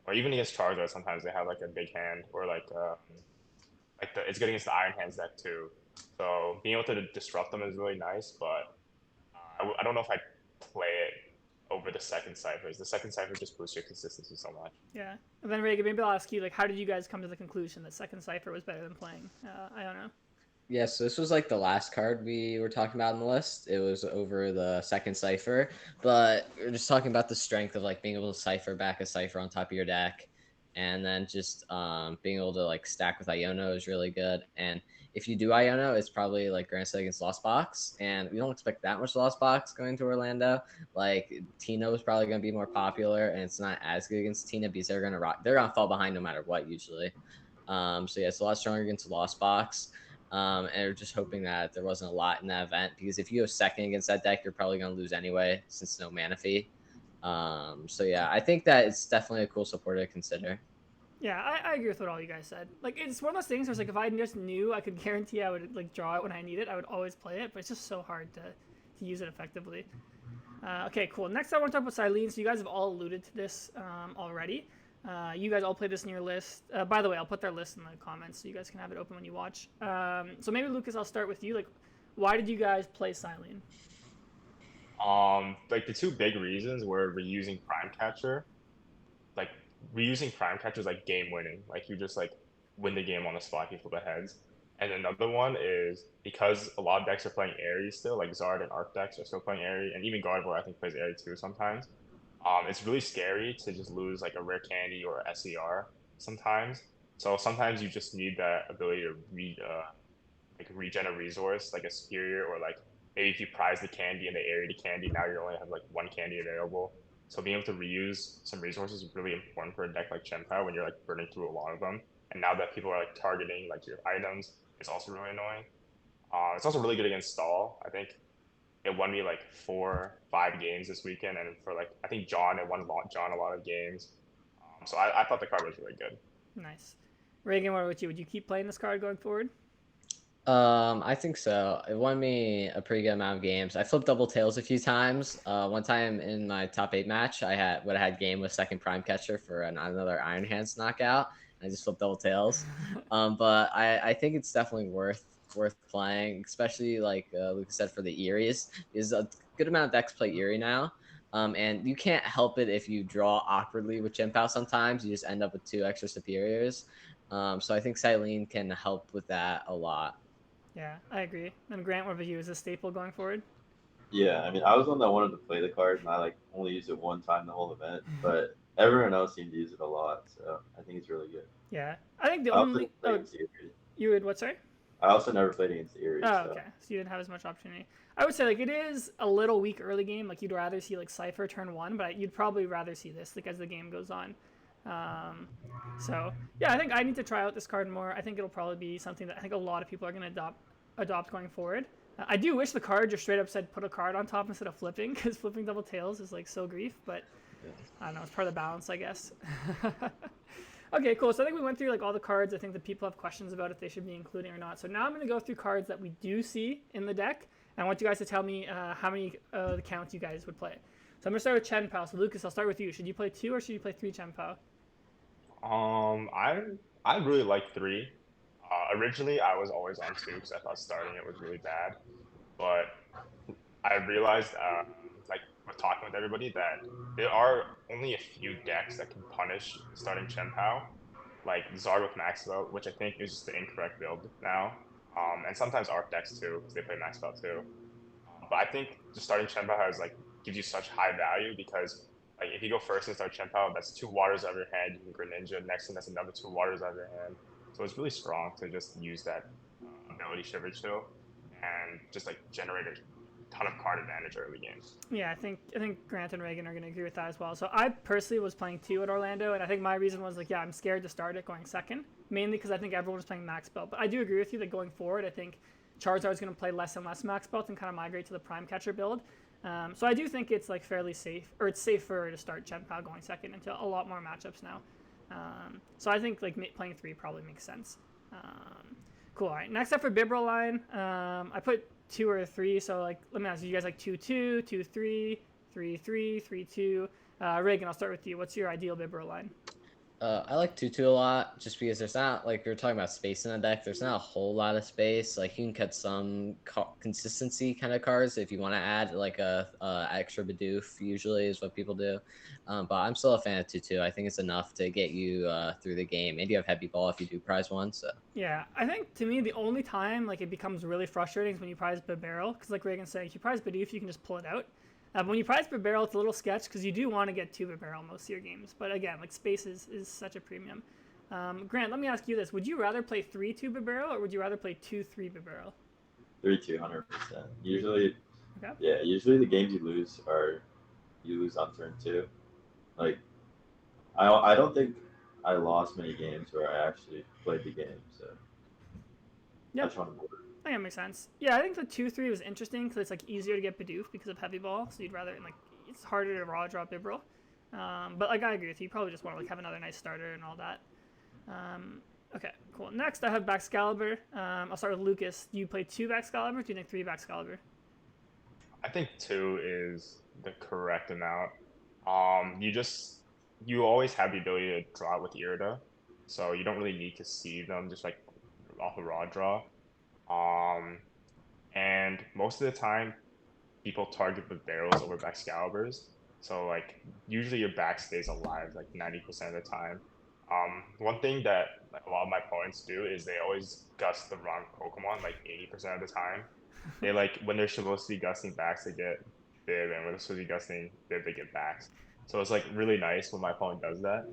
Or even against Charizard, sometimes they have like a big hand, or it's good against the Iron Hands deck too. So being able to disrupt them is really nice, but I don't know if I'd play it over the second Cyphers. The second Cypher just boosts your consistency so much. Yeah. And then Reagan, maybe I'll ask you, like, how did you guys come to the conclusion that second Cypher was better than playing Iono? Yeah, so this was like the last card we were talking about in the list. It was over the second Cypher, but we're just talking about the strength of like being able to Cypher back a Cypher on top of your deck, and then just being able to like stack with Iono is really good. And if you do Iono, it's probably like granted against Lost Box, and we don't expect that much Lost Box going to Orlando. Like Tina is probably going to be more popular, and it's not as good against Tina because they're gonna fall behind no matter what usually. So yeah, it's a lot stronger against Lost Box. And we're just hoping that there wasn't a lot in that event, because if you go second against that deck, you're probably going to lose anyway since no mana fee. So yeah, I think that it's definitely a cool supporter to consider. Yeah, I agree with what all you guys said. Like, it's one of those things where it's like if I just knew I could guarantee I would like draw it when I need it, I would always play it, but it's just so hard to use it effectively. Okay, cool. Next I want to talk about Silene. So you guys have all alluded to this already. You guys all play this in your list. By the way, I'll put their list in the comments so you guys can have it open when you watch. So maybe Lucas, I'll start with you. Like, why did you guys play Silene? Like the two big reasons were reusing Prime Catcher. Like reusing Prime Catcher is like game winning. Like you just like win the game on the spot, you flip the heads. And another one is because a lot of decks are playing Aerie still, like Zard and Arc decks are still playing Aerie, and even Gardevoir I think plays Aerie too sometimes. It's really scary to just lose like a rare candy or SER sometimes. So sometimes you just need that ability to read like regen a resource, like a superior, or like maybe if you prize the candy and they area the candy, now you only have like one candy available. So being able to reuse some resources is really important for a deck like Chien-Pao when you're like burning through a lot of them. And now that people are like targeting like your items, it's also really annoying. It's also really good against stall. I think it won me like 4, 5 games this weekend, and for like I think John, it won John a lot of games. So I thought the card was really good. Nice. Regan, what about you? Would you keep playing this card going forward? I think so. It won me a pretty good amount of games. I flipped double tails a few times. One time in my top 8 match, I had game with second prime catcher for another Iron Hands knockout. I just flipped double tails. But I think it's definitely worth playing, especially like Lucas said, for the Eries. Because a good amount of decks play Eerie now. And you can't help it if you draw awkwardly with Chien-Pao sometimes. You just end up with 2 extra superiors. So I think Silene can help with that a lot. Yeah, I agree. And Grant, what about you? Is a staple going forward? Yeah, I mean, I was one that wanted to play the card, and I like only used it one time the whole event, but everyone else seemed to use it a lot, so I think it's really good. Yeah, I think the I also only never played against the Erie. you would what? Sorry. I also never played against the Erie. Oh, so. okay. So you didn't have as much opportunity. I would say like it is a little weak early game. Like you'd rather see like Cypher turn 1, but you'd probably rather see this like as the game goes on. So yeah, I think I need to try out this card more. I think it'll probably be something that I think a lot of people are going to adopt going forward. I do wish the card just straight up said put a card on top instead of flipping, because flipping double tails is like so grief, but I don't know, it's part of the balance, I guess. Okay, cool. So I think we went through like all the cards I think that people have questions about if they should be including or not. So now I'm going to go through cards that we do see in the deck, and I want you guys to tell me how many accounts you guys would play. So I'm going to start with Chien-Pao. So Lucas, I'll start with you. Should you play 2 or should you play 3 Chien-Pao? I really like 3. Originally, I was always on 2 because I thought starting it was really bad. But I realized, like, with talking with everybody, that there are only a few decks that can punish starting Chien-Pao, like Zard with Max Out, which I think is just the incorrect build now. And sometimes ARC decks too, because they play Max Out too. But I think just starting Chien-Pao gives you such high value because like if you go first and start Chien-Pao, that's 2 waters out of your hand. You can Greninja. Next thing, that's another 2 waters out of your hand. So it's really strong to just use that ability Shiver Chill and just like generate a ton of card advantage early game. Yeah, I think Grant and Regan are going to agree with that as well. So I personally was playing 2 at Orlando, and I think my reason was like, yeah, I'm scared to start it going second, mainly because I think everyone was playing Max Belt. But I do agree with you that going forward, I think Charizard is going to play less and less Max Belt and kind of migrate to the Prime Catcher build. So I do think it's like fairly safe, or it's safer to start Chien-Pao going second into a lot more matchups now. So I think like playing 3 probably makes sense. Cool. All right. Next up for Bibarel line, I put 2 or 3. So like, let me ask you guys like 2-2, 2-3, 3-3, 3-2. Regan, I'll start with you. What's your ideal Bibarel line? I like 2-2 a lot just because there's not, like we were talking about space in the deck, there's not a whole lot of space. Like you can cut some consistency kind of cards if you want to add like a extra Bidoof, usually is what people do. But I'm still a fan of 2-2. I think it's enough to get you through the game. And you have Heavy Ball if you do prize 1. So yeah, I think to me the only time like it becomes really frustrating is when you prize Bibarel, because like Regan's saying, if you prize Bidoof, you can just pull it out. But when you prize Bibarel, it's a little sketch because you do want to get 2 Bibarel most of your games. But again, like space is such a premium. Grant, let me ask you this. Would you rather play 3-2 Bibarel or would you rather play 2-3 Bibarel? 3-2, 100%. Usually, okay. Yeah, usually the games you lose on turn 2. Like, I don't think I lost many games where I actually played the game, so yeah. I just want to I think that makes sense. Yeah, I think the 2-3 was interesting because it's like easier to get Bidoof because of Heavy Ball, so you'd rather like it's harder to raw drop Bibarel. But like I agree with you, you probably just want to like have another nice starter and all that. Okay, cool. Next I have Baxcalibur. I'll start with Lucas. Do you play 2 Baxcalibur? Or do you think 3 Baxcalibur? I think 2 is the correct amount. You always have the ability to draw with Irida, so you don't really need to see them just like off a raw draw. And most of the time, people target with barrels over Baxcaliburs. So like usually your back stays alive like 90% of the time. One thing that like, a lot of my opponents do is they always gust the wrong Pokemon like 80% of the time. They like when they're supposed to be gusting backs, they get bib, and when they're supposed to be gusting bib, they get backs. So it's like really nice when my opponent does that.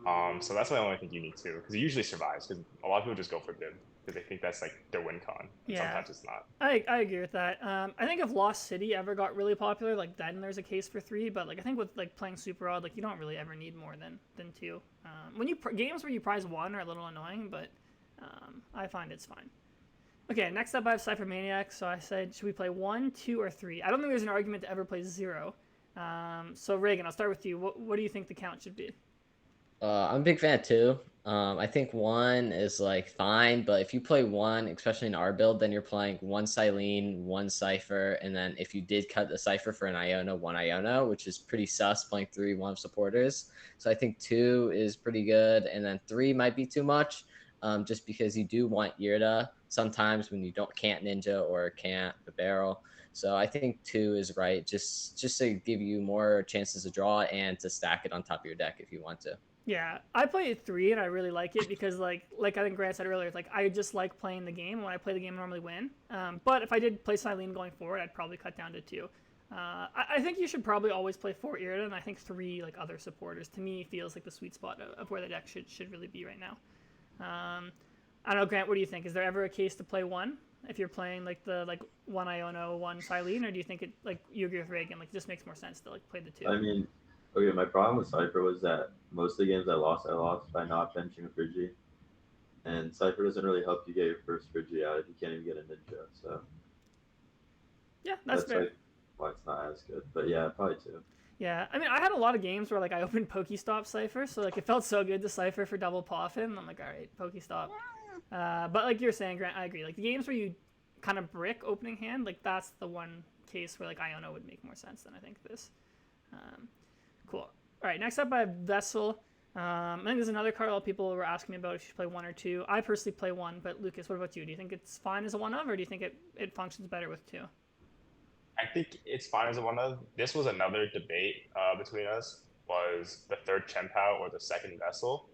So that's why I only think you need 2, because it usually survives, because a lot of people just go for bib, because they think that's like their win con. And Yeah. sometimes it's not. I agree with that. I think if Lost City ever got really popular, like then there's a case for 3. But like I think with like playing Super Odd, like you don't really ever need more than 2. When you games where you prize 1 are a little annoying, but I find it's fine. Okay, next up I have Cypher Maniac. So I said, should we play 1, 2, or 3? I don't think there's an argument to ever play 0. So Regan, I'll start with you. What do you think the count should be? I'm a big fan of 2. I think 1 is like fine, but if you play 1, especially in our build, then you're playing 1 Silene, 1 Cypher, and then if you did cut the Cypher for an Iona, 1 Iona, which is pretty sus playing 3 1 supporters. So I think 2 is pretty good, and then 3 might be too much, just because you do want Irida sometimes when you can't ninja or can't the barrel. So I think 2 is right, just to give you more chances to draw and to stack it on top of your deck if you want to. Yeah, I play 3 and I really like it because like I think Grant said earlier, it's like I just like playing the game. When I play the game, I normally win. But if I did play Silene going forward, I'd probably cut down to 2. I think you should probably always play 4 Irida, and I think 3 like other supporters to me feels like the sweet spot of where the deck should really be right now. I don't know, Grant, what do you think? Is there ever a case to play 1 if you're playing like the 1 Iona, 1 Silene, or do you think it like you agree with Reagan, like it just makes more sense to like play the 2? I mean, okay, my problem with Cypher was that most of the games I lost by not benching a Frigi. And Cypher doesn't really help you get your first Frigi out if you can't even get a Ninja. So Yeah, that's fair. like why it's not as good. But yeah, probably 2. Yeah, I mean, I had a lot of games where like I opened Pokestop Cypher, so like it felt so good to Cypher for double Poffin. I'm like, all right, Pokestop. But like you're saying, Grant, I agree. Like the games where you kind of brick opening hand, like that's the one case where like Iona would make more sense than I think this. Cool. All right, next up I have Vessel. I think there's another card a lot of people were asking me about if you should play 1 or 2. I personally play 1, but Lucas, what about you? Do you think it's fine as a 1-of, or do you think it functions better with 2? I think it's fine as a 1-of. This was another debate between us, was the 3rd Chien-Pao or the 2nd Vessel.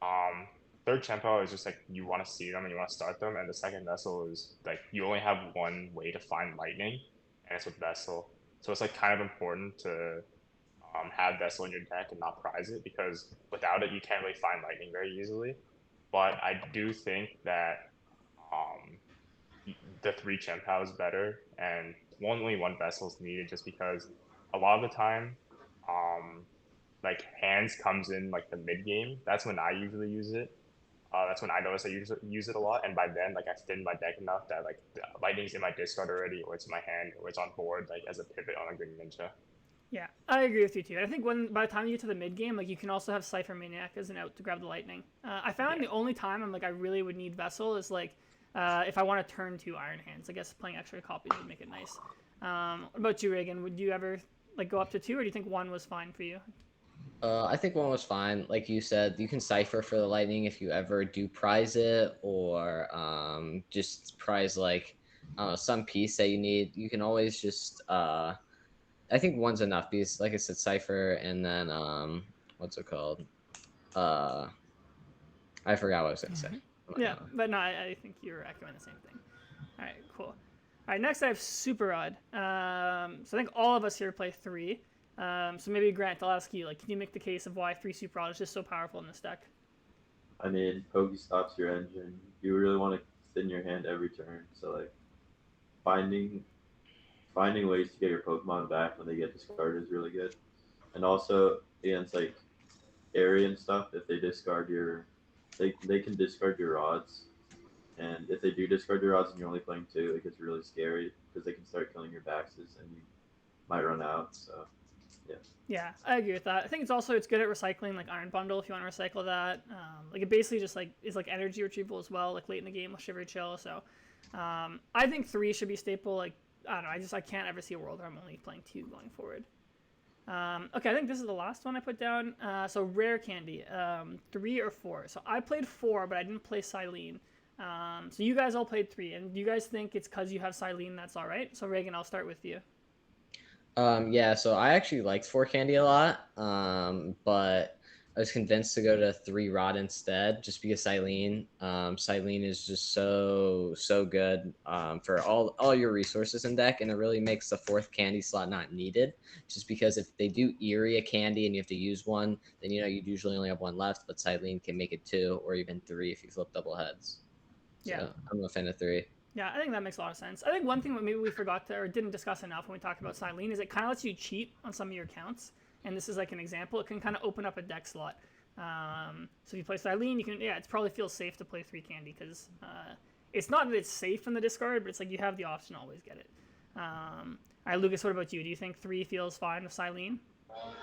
3rd Chien-Pao is just like you want to see them and you want to start them, and the 2nd Vessel is like you only have one way to find lightning, and it's with Vessel. So it's like kind of important to have Vessel in your deck and not prize it, because without it you can't really find lightning very easily. But I do think that the 3 Chien-Pao is better, and only 1 Vessel is needed, just because a lot of the time like hands comes in like the mid game. That's when I usually use it. That's when I notice I use it a lot, and by then like I've thinned my deck enough that like the lightning's in my discard already, or it's in my hand, or it's on board like as a pivot on a Green Ninja. Yeah, I agree with you too. I think by the time you get to the mid game, like you can also have Cypher Maniac as an out to grab the lightning. I found the only time I'm like I really would need Vessel is like if I want to turn 2 Iron Hands. I guess playing extra copies would make it nice. What about you, Reagan? Would you ever like go up to 2, or do you think 1 was fine for you? I think 1 was fine. Like you said, you can Cypher for the lightning if you ever do prize it, or just prize like some piece that you need. You can always just I think 1's enough, because like I said, Cypher, and then what's it called? I forgot what I was gonna say. Yeah, but no, I think you're echoing the same thing. All right, cool. All right, next I have Super Odd. So I think all of us here play 3. So maybe Grant, I'll ask you, like, can you make the case of why 3 Super Odd is just so powerful in this deck? I mean, Pokestops your engine. You really want to thin your hand every turn. So like finding ways to get your Pokemon back when they get discarded is really good. And also against like area and stuff, if they discard they can discard your rods. And if they do discard your rods and you're only playing 2, it gets really scary because they can start killing your Baxes and you might run out. So yeah. Yeah, I agree with that. I think it's good at recycling, like Iron Bundle if you want to recycle that. Like it basically just like is like energy retrieval as well, like late in the game with Shivery Chill. So I think 3 should be staple. Like I don't know, I can't ever see a world where I'm only playing 2 going forward. Okay, I think this is the last one I put down. So Rare Candy, 3 or 4. So I played 4, but I didn't play Silene. So you guys all played 3, and do you guys think it's because you have Silene that's all right? So Reagan, I'll start with you. Yeah, so I actually liked 4 Candy a lot, but was convinced to go to 3 Rod instead, just because Silene is just so good for all your resources in deck, and it really makes the 4th candy slot not needed. Just because if they do Eerie a candy and you have to use one, then you usually only have 1 left, but Silene can make it 2 or even 3 if you flip double heads. So Yeah. I'm a fan of 3. Yeah, I think that makes a lot of sense. I think one thing that maybe we forgot to or didn't discuss enough when we talked about Silene is it kind of lets you cheat on some of your accounts. And this is like an example. It can kind of open up a deck slot. So if you play Silene, you can, it probably feels safe to play 3 candy because it's not that it's safe in the discard, but it's like you have the option to always get it. All right, Lucas, what about you? Do you think 3 feels fine with Silene?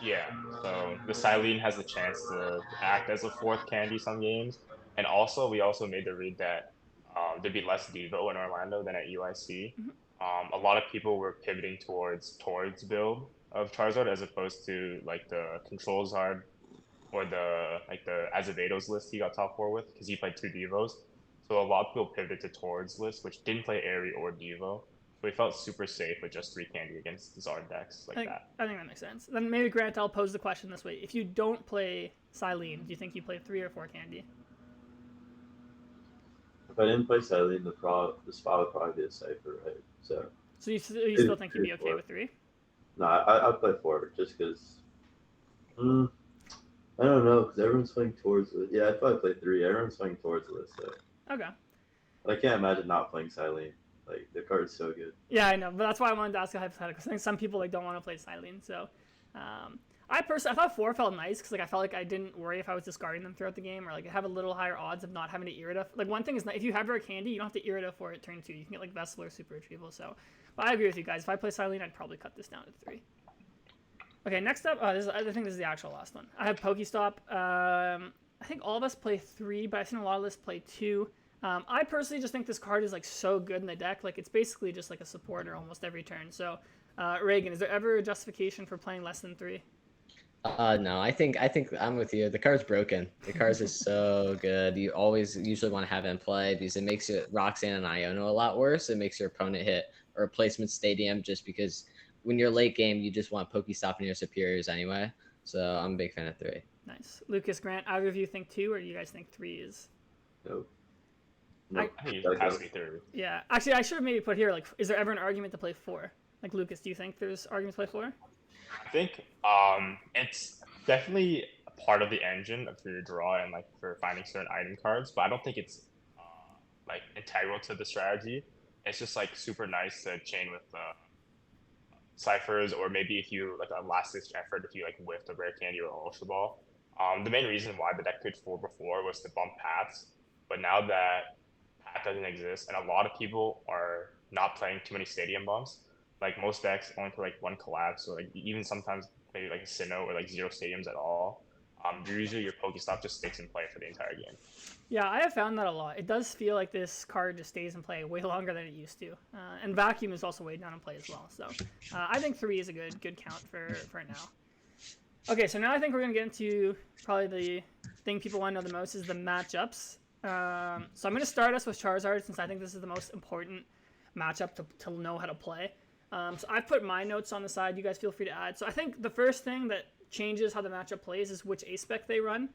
Yeah, so the Silene has the chance to act as a 4th candy some games. And also, we also made the read that there'd be less Devo in Orlando than at UIC. A lot of people were pivoting towards build of Charizard as opposed to like the Control Zard or the Azevedo's list he got top 4 with because he played 2 Devos. So a lot of people pivoted to Torrid's list, which didn't play Airy or Devo. So we felt super safe with just 3 candy against Zard decks like that. I think that makes sense. Then maybe, Grant, I'll pose the question this way. If you don't play Silene, do you think you play 3 or 4 candy? If I didn't play Silene, the spot would probably be a Cypher, right? So you still think you'd be okay with 3? No, I'd play 4 just because. I don't know, because everyone's playing towards it. Yeah, I'd probably play 3. Everyone's playing towards this, so. Okay. But I can't imagine not playing Silene. Like, the card's so good. Yeah, I know, but that's why I wanted to ask a hypothetical. I think some people don't want to play Silene, so. I thought 4 felt nice because I felt like I didn't worry if I was discarding them throughout the game, or like have a little higher odds of not having to Irida. Like one thing is if you have rare candy, you don't have to Irida for it turn 2. You can get like Vessel or Super Retrieval. So, but I agree with you guys. If I play Silene, I'd probably cut this down to 3. Okay, next up, I think this is the actual last one. I have Pokestop. I think all of us play 3, but I've seen a lot of us play 2. I personally just think this card is like so good in the deck. Like it's basically just like a supporter almost every turn. So, Regan, is there ever a justification for playing less than 3? No, I think I'm with you. The card's broken. The card is so good. You usually want to have it in play because it makes Roxanne and Iono a lot worse. It makes your opponent hit a replacement stadium just because when you're late game, you just want Pokestopping your superiors anyway. So I'm a big fan of 3. Nice. Lucas, Grant, either of you think 2 or do you guys think 3 is? Nope. I think it has to be 3. Yeah. Actually, I should have maybe put here, like, is there ever an argument to play 4? Like, Lucas, do you think there's arguments to play 4? I think it's definitely a part of the engine for your draw and like for finding certain item cards, but I don't think it's like integral to the strategy. It's just like super nice to chain with ciphers, or maybe if you like a last ditch effort if you like whiffed a rare candy or ultra ball. The main reason why the deck played 4 before was to bump paths, but now that path doesn't exist and a lot of people are not playing too many stadium bumps. Like most decks only play like 1 collapse, or like even sometimes maybe like a Sinnoh or like 0 stadiums at all. Usually your Pokestop just sticks in play for the entire game. Yeah, I have found that a lot. It does feel like this card just stays in play way longer than it used to. And Vacuum is also way down in play as well. So I think 3 is a good count for now. Okay, so now I think we're going to get into probably the thing people want to know the most is the matchups. So I'm going to start us with Charizard since I think this is the most important matchup to know how to play. So I've put my notes on the side. You guys feel free to add. So I think the first thing that changes how the matchup plays is which A-Spec they run.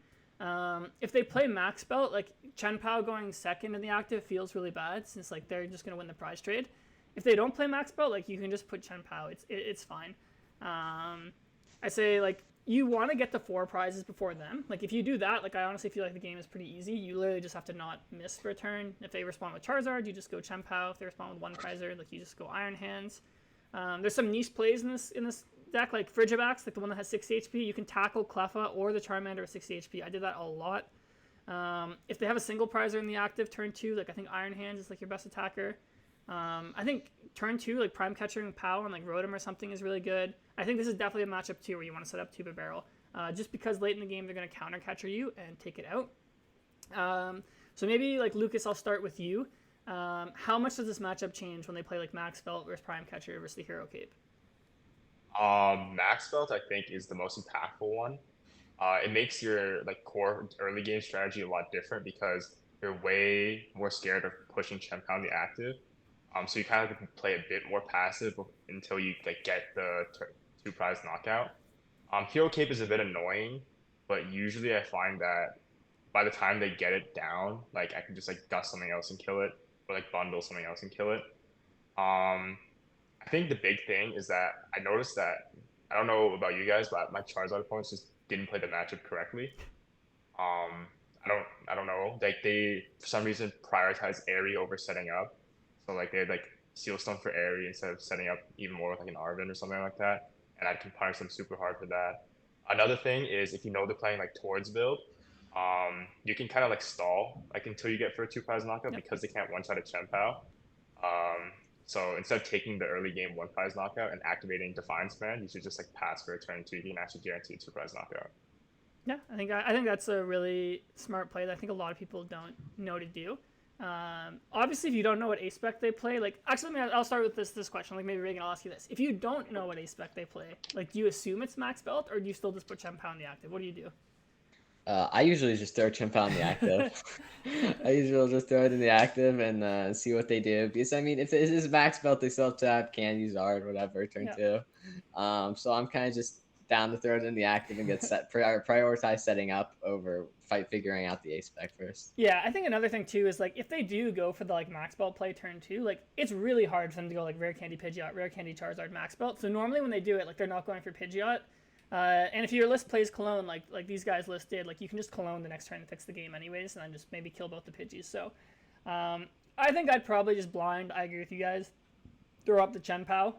If they play Max Belt, like Chien-Pao going second in the active feels really bad since like they're just going to win the prize trade. If they don't play Max Belt, like you can just put Chien-Pao. It's fine. I say like you want to get the 4 prizes before them. Like if you do that, like I honestly feel like the game is pretty easy. You literally just have to not miss for a turn. If they respond with Charizard, you just go Chien-Pao. If they respond with 1 prizer, like you just go Iron Hands. There's some niche plays in this deck, like Frigivax, like the one that has 60 HP. You can tackle Cleffa or the Charmander with 60 HP. I did that a lot. If they have a single prizer in the active turn 2, like I think Iron Hands is like your best attacker. I think turn 2, like Prime Catching Pow and like Rotom or something is really good. I think this is definitely a matchup too where you want to set up Tuba Barrel. Just because late in the game they're going to counter catcher you and take it out. So maybe like Lucas, I'll start with you. How much does this matchup change when they play like Max Belt versus Prime Catcher versus the Hero Cape? Max Belt I think is the most impactful one. It makes your like core early game strategy a lot different because you're way more scared of pushing Chien-Pao in the active. So you kind of play a bit more passive until you like get the 2 prize knockout. Hero Cape is a bit annoying, but usually I find that by the time they get it down, like I can just like dust something else and kill it, or like bundle something else and kill it. I think the big thing is that I noticed that I don't know about you guys, but my Charizard opponents just didn't play the matchup correctly. I don't know. Like they for some reason prioritize Airy over setting up. So like they had like Seal Stone for Airy instead of setting up even more with like an Arvin or something like that. And I can punish them super hard for that. Another thing is if you know they're playing like towards build, you can kind of like stall like until you get for a 2-prize knockout because they can't one-shot a Chien-Pao. So instead of taking the early game 1-prize knockout and activating Defiance Band, you should just like pass for a turn 2. You can actually guarantee a 2-prize knockout. Yeah, I think that's a really smart play that I think a lot of people don't know to do. Obviously, if you don't know what A-Spec they play, like actually, I'll start with this question. Like maybe Regan, I'll ask you this: if you don't know what A-Spec they play, like do you assume it's max belt, or do you still just put Chien-Pao in the active? What do you do? I usually just throw Chien-Pao in the active. I usually just throw it in the active and see what they do. Because I mean, if it is max belt, they still have to have Candy, Zard, whatever, turn 2. So I'm kind of just down to throw it in the active and get set prioritize setting up over figuring out the A-Spec first. Yeah, I think another thing too is like if they do go for the like max belt play turn 2, like it's really hard for them to go like rare candy Pidgeot, rare candy Charizard max belt. So normally when they do it, like they're not going for Pidgeot. And if your list plays Cologne, like these guys' list did, like you can just Cologne the next turn and fix the game anyways, and then just maybe kill both the Pidgeys. So I think I'd probably just blind. I agree with you guys. Throw up the Chien-Pao,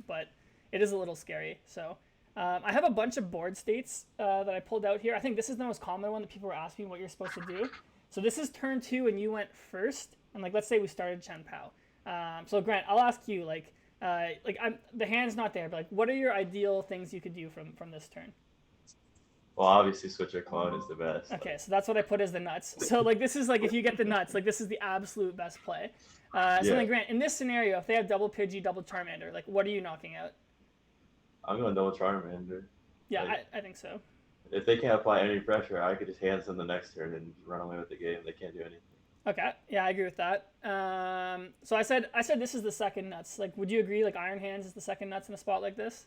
but it is a little scary. So I have a bunch of board states that I pulled out here. I think this is the most common one that people were asking what you're supposed to do. So this is turn 2 and you went first, and like let's say we started Chien-Pao. So Grant, I'll ask you like the hand's not there, but like what are your ideal things you could do from this turn? Well, obviously Switcher Clone is the best. Okay, so that's what I put as the nuts. So like this is like if you get the nuts, like this is the absolute best play. So then Grant, in this scenario, if they have double Pidgey, double Charmander, like what are you knocking out? I'm going double Charmander. Yeah, like, I think so. If they can't apply any pressure, I could just hands them the next turn and run away with the game. They can't do anything. Okay, yeah, I agree with that. So I said this is the second nuts. Like, would you agree? Like, Iron Hands is the second nuts in a spot like this.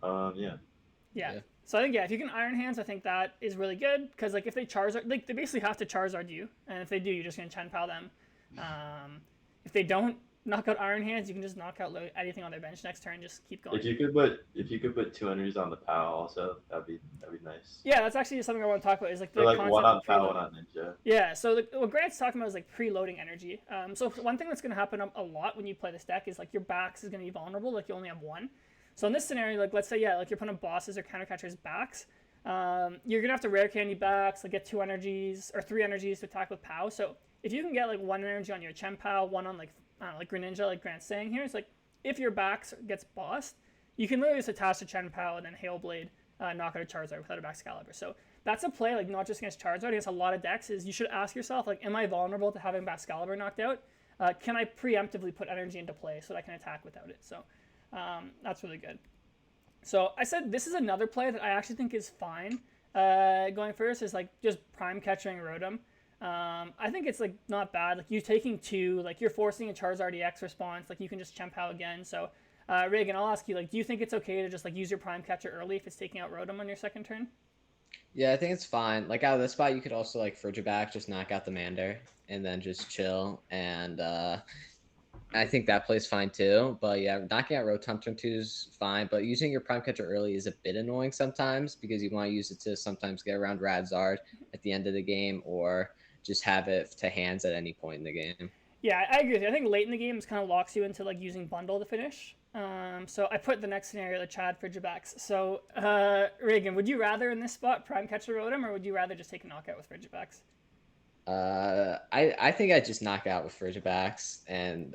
Yeah. Yeah. So I think if you can Iron Hands, I think that is really good because like if they Charizard, like they basically have to Charizard you, and if they do, you're just gonna Chien-Pao them. If they don't knock out Iron Hands, you can just knock out anything on their bench next turn. Just keep going. If you could put 2 energies on the POW also, that'd be nice. Yeah, that's actually something I want to talk about. Is like the like concept one on of POW, preload. one on Ninja. Yeah, so what Grant's talking about is like preloading energy. So one thing that's going to happen a lot when you play this deck is like your backs is going to be vulnerable. Like you only have one. So in this scenario, like let's say like you're putting bosses or counter catchers backs. You're gonna have to rare candy backs, like get 2 energies or 3 energies to attack with POW. So if you can get like 1 energy on your Chien-Pao, 1 on like Greninja, like Grant's saying here, it's like if your backs gets bossed, you can literally just attach to Chien-Pao and then Hail Blade, knock out a Charizard without a Baxcalibur. So that's a play, like not just against Charizard, against a lot of decks. Is you should ask yourself, like, am I vulnerable to having Baxcalibur knocked out? Can I preemptively put energy into play so that I can attack without it? So that's really good. So I said this is another play that I actually think is fine. Going first is like just prime catching Rotom. I think it's like not bad. Like you taking 2, like you're forcing a Charizard EX response. Like you can just Chien-Pao again. So Regan, I'll ask you, like, do you think it's okay to just like use your prime catcher early if it's taking out Rotom on your second turn? Yeah, I think it's fine. Like out of this spot, you could also like Frigiback, just knock out the Mander, and then just chill. And I think that plays fine too. But yeah, knocking out Rotom turn 2 is fine. But using your prime catcher early is a bit annoying sometimes because you want to use it to sometimes get around Radzard at the end of the game or just have it to hands at any point in the game. Yeah, I agree with you. I think late in the game, it kind of locks you into like using bundle to finish. So I put the next scenario, the Chad Frigibacks. So Regan, would you rather in this spot prime catcher Rotom, or would you rather just take a knockout with Frigibacks? I think I'd just knock out with Frigibacks and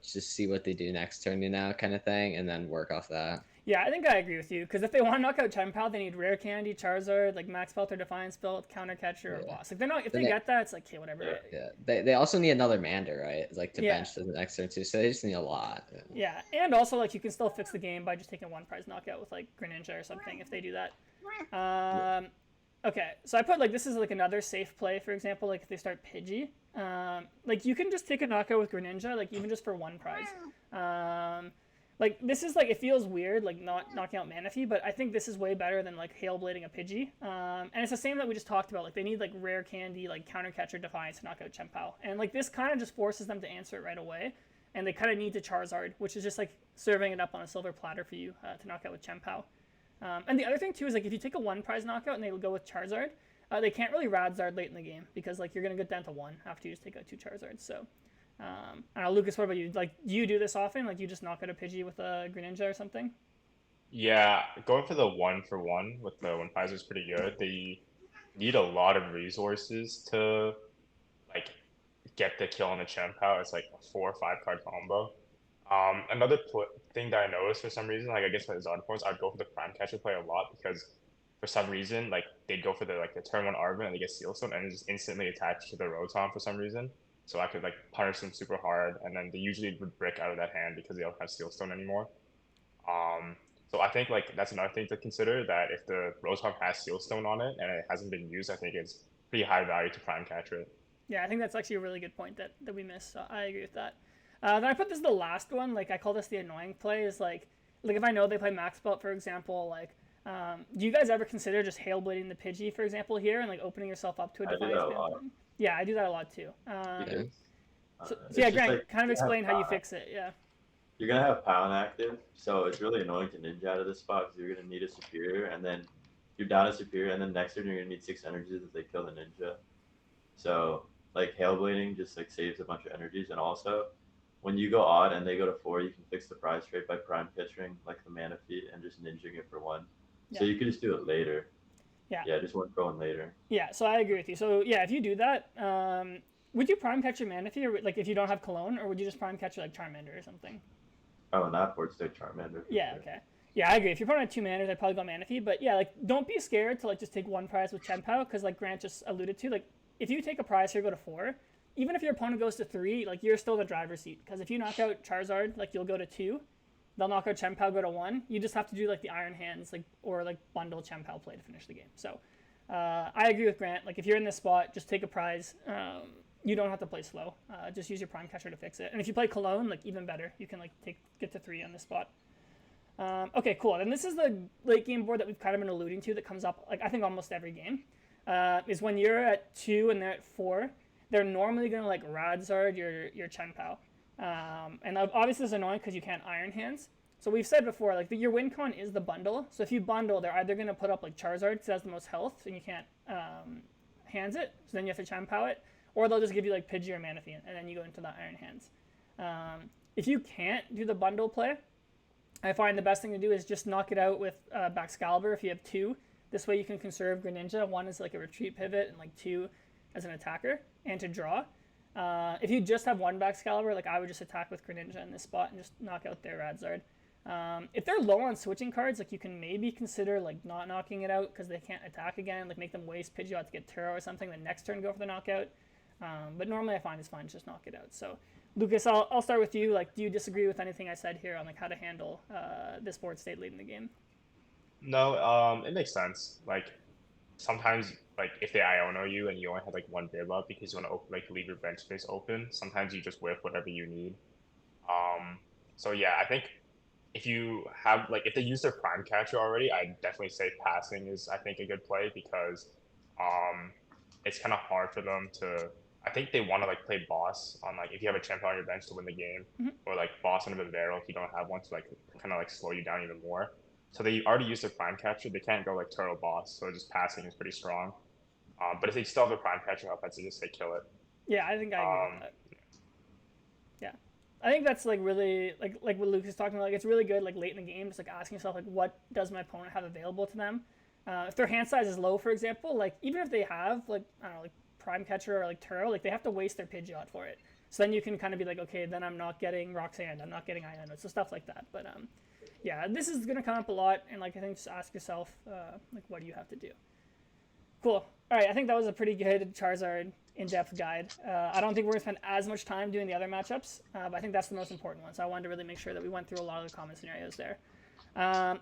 just see what they do next turn, kind of thing, and then work off that. Yeah, I think I agree with you, because if they want to knock out Chien-Pao, they need Rare Candy, Charizard, like Max Belt or Defiance Belt, Counter Catcher, or Boss. Like if they get that, it's like, okay, whatever. Yeah, they also need another Mander, right? It's like to bench to the next turn too, so they just need a lot. Yeah, and also like you can still fix the game by just taking a 1-prize knockout with like Greninja or something if they do that. Okay, so I put like this is like another safe play. For example, like if they start Pidgey, like you can just take a knockout with Greninja, like even just for 1 prize. Like, this is, like, it feels weird, like, not knocking out Manaphy, but I think this is way better than, like, Hail Blading a Pidgey. And it's the same that we just talked about. Like, they need, like, Rare Candy, like, Counter Catcher Defiance to knock out Chien-Pao. And, like, this kind of just forces them to answer it right away. And they kind of need to Charizard, which is just, like, serving it up on a silver platter for you to knock out with Chien-Pao. And the other thing, too, is, like, if you take a 1-prize knockout and they go with Charizard, they can't really Radzard late in the game because, like, you're going to get down to 1 after you just take out 2 Charizards. So... I don't know, Lucas, what about you? Like, do you do this often? Like, you just knock out a Pidgey with a Greninja or something? Yeah, going for the 1-for-1 with the 1-5 is pretty good. They need a lot of resources to, like, get the kill on the Chien-Pao. It's like a 4 or 5 card combo. Another thing that I noticed for some reason, like, I guess with the Zod forms, I'd go for the Prime Catcher play a lot because for some reason, like, they'd go for the turn 1 Arvin and they get Seal Stone and it's just instantly attached to the Rotom for some reason. So I could, like, punish them super hard, and then they usually would brick out of that hand because they don't have Steel Stone anymore. So I think, like, that's another thing to consider, that if the Rotom has Steel Stone on it and it hasn't been used, I think it's pretty high value to Prime Catcher it. Yeah, I think that's actually a really good point that we missed. So I agree with that. Then I put this the last one. Like, I call this the annoying play. Is like if I know they play Max Belt, for example, like, do you guys ever consider just Hail Blading the Pidgey, for example, here, and, like, opening yourself up to a Defiance? Yeah, I do that a lot too. So yeah, Grant, like, kind of explain how you fix it. Yeah. You're gonna have Pound active, so it's really annoying to Ninja out of this spot because you're gonna need a Superior, and then you're down a Superior, and then next turn you're gonna need 6 energies if they kill the Ninja. So, like, Hail Blading just, like, saves a bunch of energies, and also when you go odd and they go to 4, you can fix the prize trade by Prime Catching, like the Manaphy, and just ninjing it for 1. So you could just do it later. Yeah, just 1-for-1 later. Yeah, so I agree with you. So yeah, if you do that, would you Prime Catcher Manaphy, or, like, if you don't have Cologne, or would you just Prime Catcher, like, Charmander or something? Oh, and that board stay Charmander. Yeah, okay. Yeah, I agree. If you're putting on 2 manners, I'd probably go Manaphy. But yeah, like, don't be scared to, like, just take 1 prize with Chien-Pao, because, like Grant just alluded to, like, if you take a prize here, go to 4, even if your opponent goes to 3, like, you're still in the driver's seat. Because if you knock out Charizard, like, you'll go to 2. They'll knock out Chien-Pao, go to 1. You just have to do, like, the Iron Hands, like, or, like, bundle Chien-Pao play to finish the game. So I agree with Grant. Like, if you're in this spot, just take a prize. You don't have to play slow. Just use your Prime Catcher to fix it. And if you play Cologne, like, even better. You can, like, get to 3 on this spot. Okay, cool. And this is the late game board that we've kind of been alluding to that comes up, like, I think almost every game. Is when you're at 2 and they're at 4, they're normally going to, like, Radzard your Chien-Pao. And obviously it's annoying because you can't Iron Hands. So we've said before, like, your win con is the bundle. So if you bundle, they're either going to put up, like, Charizard because it has the most health and you can't hands it. So then you have to Chien-Pao it. Or they'll just give you, like, Pidgey or Manaphy, and then you go into the Iron Hands. If you can't do the bundle play, I find the best thing to do is just knock it out with Baxcalibur if you have 2. This way you can conserve Greninja. 1 is, like, a retreat pivot, and, like, 2 as an attacker, and to draw. If you just have 1 Baxcalibur, like, I would just attack with Greninja in this spot and just knock out their Radzard. If they're low on switching cards, like, you can maybe consider, like, not knocking it out because they can't attack again, like, make them waste Pidgeot to get Turo or something, then next turn go for the knockout. But normally I find it's fine to just knock it out. So, Lucas, I'll start with you. Like, do you disagree with anything I said here on, like, how to handle this board state late in the game? No, it makes sense. Like, sometimes, like, if they Iono you and you only have, like, 1 bib up because you want to, like, leave your bench space open, sometimes you just whip whatever you need. So yeah, I think if you have, like, if they use their Prime Catcher already, I'd definitely say passing is, I think, a good play because it's kind of hard for them to, I think they want to, like, play boss on, like, if you have a Chien-Pao on your bench to win the game, or, like, boss on a Vivero if you don't have one to, like, kind of, like, slow you down even more. So they already used their Prime Catcher. They can't go, like, turtle boss, so just passing is pretty strong. But if they still have the Prime Catcher up, I'd say just say kill it. Yeah, I think I agree with that. Yeah. I think that's, like, really, like what Luke is talking about, like, it's really good, like, late in the game, just, like, asking yourself, like, what does my opponent have available to them? If their hand size is low, for example, like, even if they have, like, I don't know, like, Prime Catcher or, like, Turo, like, they have to waste their Pidgeot for it. So then you can kind of be like, okay, then I'm not getting Roxanne, I'm not getting Iono, so stuff like that. But, yeah, this is going to come up a lot, and, like, I think just ask yourself, like, what do you have to do? Cool. All right, I think that was a pretty good Charizard in-depth guide. I don't think we're going to spend as much time doing the other matchups, but I think that's the most important one. So I wanted to really make sure that we went through a lot of the common scenarios there.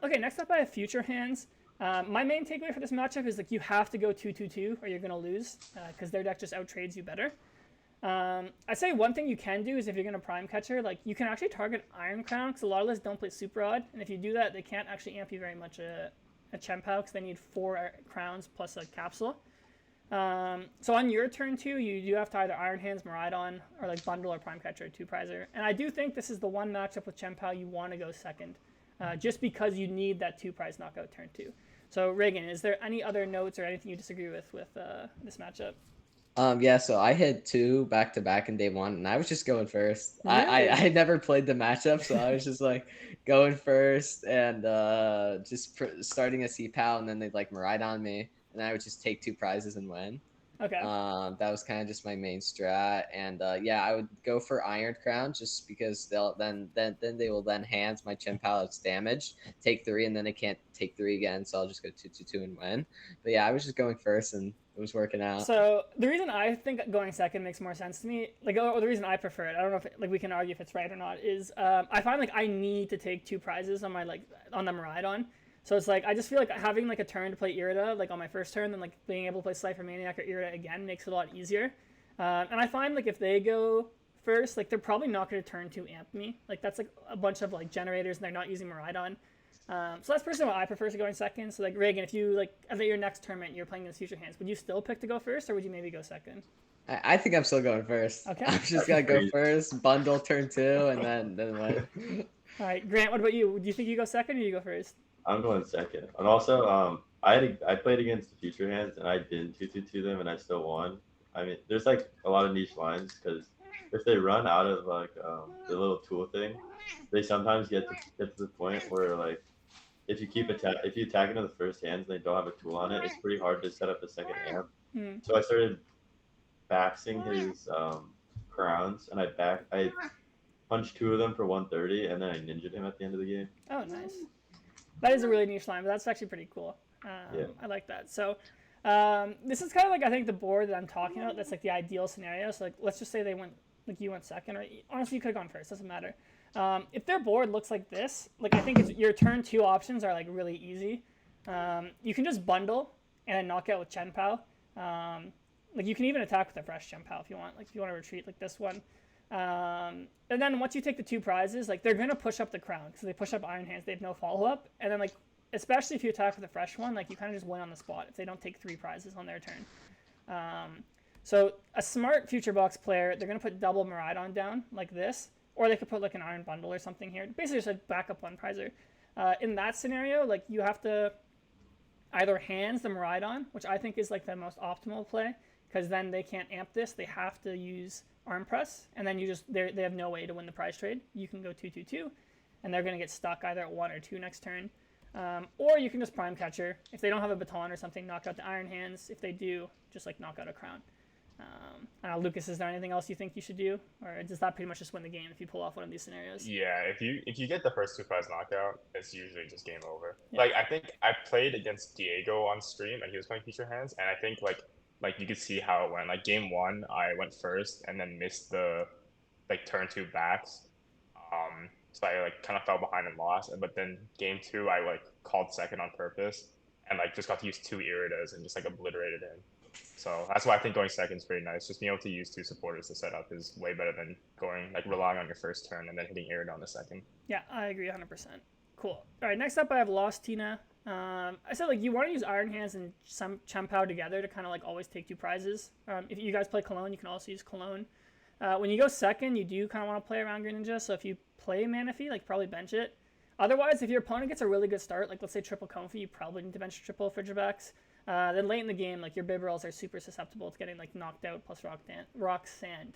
Okay, next up I have Future Hands. My main takeaway for this matchup is, like, you have to go 2-2-2 or you're going to lose because their deck just out-trades you better. I'd say one thing you can do is if you're going to Prime Catcher, like you can actually target Iron Crown because a lot of lists don't play Super Odd. And if you do that, they can't actually amp you very much a Chien-Pao because they need 4 crowns plus a capsule. So on your turn 2, you do have to either Iron Hands, Miraidon, or like bundle or Prime Catcher 2-prizer. And I do think this is the one matchup with Chien-Pao you want to go second, just because you need that 2-prize knockout turn 2. So Regan, is there any other notes or anything you disagree with this matchup? Yeah, so I hit 2 back-to-back in day 1, and I was just going first. Really? I never played the matchup, so I was just like going first and starting a Cpao, and then they'd like Miraidon me, and I would just take 2 prizes and win. Okay. That was kind of just my main strat, and yeah, I would go for Iron Crown just because they'll then they will then hands my Chien-Pao its damage, take 3, and then they can't take 3 again, so I'll just go 2-2-2 and win. But yeah, I was just going first, and it was working out. So the reason I think going second makes more sense to me, like, or the reason I prefer it, I don't know if like we can argue if it's right or not, is I find like I need to take 2 prizes on my on the Miraidon. So it's like I just feel like having like a turn to play Irida like on my first turn, then like being able to play Slifer Maniac or Irida again makes it a lot easier. And I find like if they go first, like they're probably not going to turn 2 amp me. Like that's like a bunch of like generators and they're not using Miraidon. So that's personally what I prefer to going second. So like Reagan, if you like at your next tournament you're playing against Future Hands, would you still pick to go first or would you maybe go second? I think I'm still going first. Okay. I'm just gonna go first, bundle turn 2, and then win. All right, Grant, what about you? Do you think you go second or you go first? I'm going second. And also, I played against the Future Hands and I didn't 2-2-2 them and I still won. I mean, there's like a lot of niche lines because if they run out of like the little tool thing, they sometimes get to the point where like if you attack into the first hands and they don't have a tool on it, it's pretty hard to set up a second amp. So I started baxing his crowns and I punched 2 of them for 130 and then I ninja'd him at the end of the game. Oh, nice. That is a really niche line, but that's actually pretty cool. Yeah. I like that. So this is kind of like I think the board that I'm talking about. That's like the ideal scenario. So like let's just say they went like you went second, or honestly you could have gone first. Doesn't matter. If their board looks like this, like I think your turn 2 options are like really easy. You can just bundle and knock out with Chien-Pao. Like you can even attack with a fresh Chien-Pao if you want. Like if you want to retreat like this one. And then once you take the 2 prizes, like they're gonna push up the crown because they push up Iron Hands. They have no follow up, and then like especially if you attack with a fresh one, like you kind of just win on the spot if they don't take 3 prizes on their turn. So a smart Future Box player, they're gonna put double Miraidon down like this, or they could put like an Iron Bundle or something here. Basically just like backup 1 prizer. In that scenario, like you have to either hands the Miraidon, which I think is like the most optimal play, because then they can't amp this. They have to use Arm Press, and then they have no way to win the prize trade. You can go 2-2-2, and they're going to get stuck either at 1 or 2 next turn. Or you can just Prime Catcher. If they don't have a baton or something, knock out the Iron Hands. If they do, just like knock out a crown. I don't know, Lucas, is there anything else you think you should do? Or does that pretty much just win the game if you pull off one of these scenarios? Yeah, if you get the first 2-prize knockout, it's usually just game over. Yeah. Like I think I played against Diego on stream and he was playing Future Hands, and I think like you could see how it went. Like game 1, I went first and then missed the like turn 2 backs. So I like kind of fell behind and lost. But then game 2, I like called second on purpose and like just got to use 2 Iridas and just like obliterated him. So that's why I think going second is pretty nice. Just being able to use 2 supporters to set up is way better than going like relying on your first turn and then hitting Irida on the second. Yeah, I agree 100%. Cool. All right, next up I have Lost Tina. I said like you want to use Iron Hands and some Chien-Pao together to kind of like always take 2 prizes. If you guys play Cologne, you can also use Cologne. When you go second, you do kind of want to play around Greninja. So if you play Manaphy, like probably bench it. Otherwise, if your opponent gets a really good start, like let's say triple Comfy, you probably need to bench triple Frigibax. Then late in the game, like your Bibarels are super susceptible to getting like knocked out plus rock sand.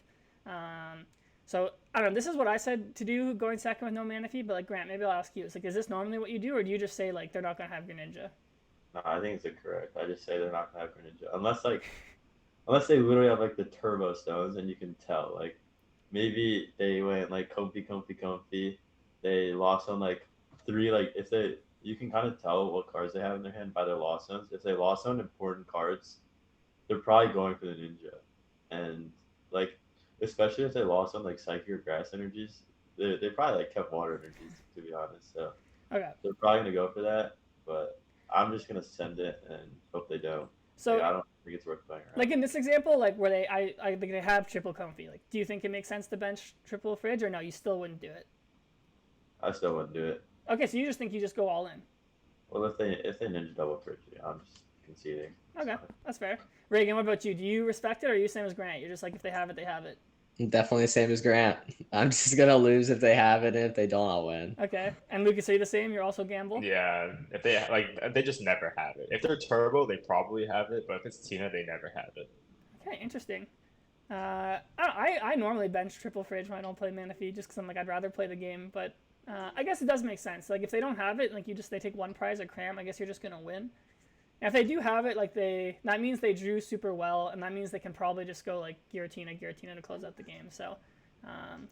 So I don't know. This is what I said to do going second with no Manaphy, but like Grant, maybe I'll ask you. It's like, is this normally what you do, or do you just say like they're not gonna have Greninja? No, I think it's incorrect. I just say they're not gonna have Greninja unless they literally have like the turbo stones, and you can tell. Like maybe they went like comfy. They lost on like 3. Like you can kind of tell what cards they have in their hand by their lost zones. If they lost on important cards, they're probably going for the Ninja, and like. Especially if they lost on like Psychic or Grass energies, they probably like kept Water energies to be honest. So Okay. they're probably gonna go for that, but I'm just gonna send it and hope they don't. So Like, think it's worth playing around. Like in this example, like where I think they have triple Comfy. Like, do you think it makes sense to bench triple Fridge, or no? You still wouldn't do it. I still wouldn't do it. Okay, so you just think you just go all in. Well, if they ninja double Fridge, I'm just conceding. Okay, that's fair. Regan, what about you? Do you respect it, or are you the same as Grant? You're just like, if they have it, they have it. Definitely the same as Grant. I'm just gonna lose if they have it, and if they don't, I'll win. Okay, and Lucas, are you the same? You're also gamble. Yeah, if they just never have it. If they're turbo, they probably have it, but if it's Tina, they never have it. Okay, interesting. I normally bench triple Fridge when I don't play Manaphy, just because I'm like, I'd rather play the game. But I guess it does make sense. Like if they don't have it, like they take one prize or cram, I guess you're just gonna win. And if they do have it, like that means they drew super well, and that means they can probably just go like Giratina to close out the game. So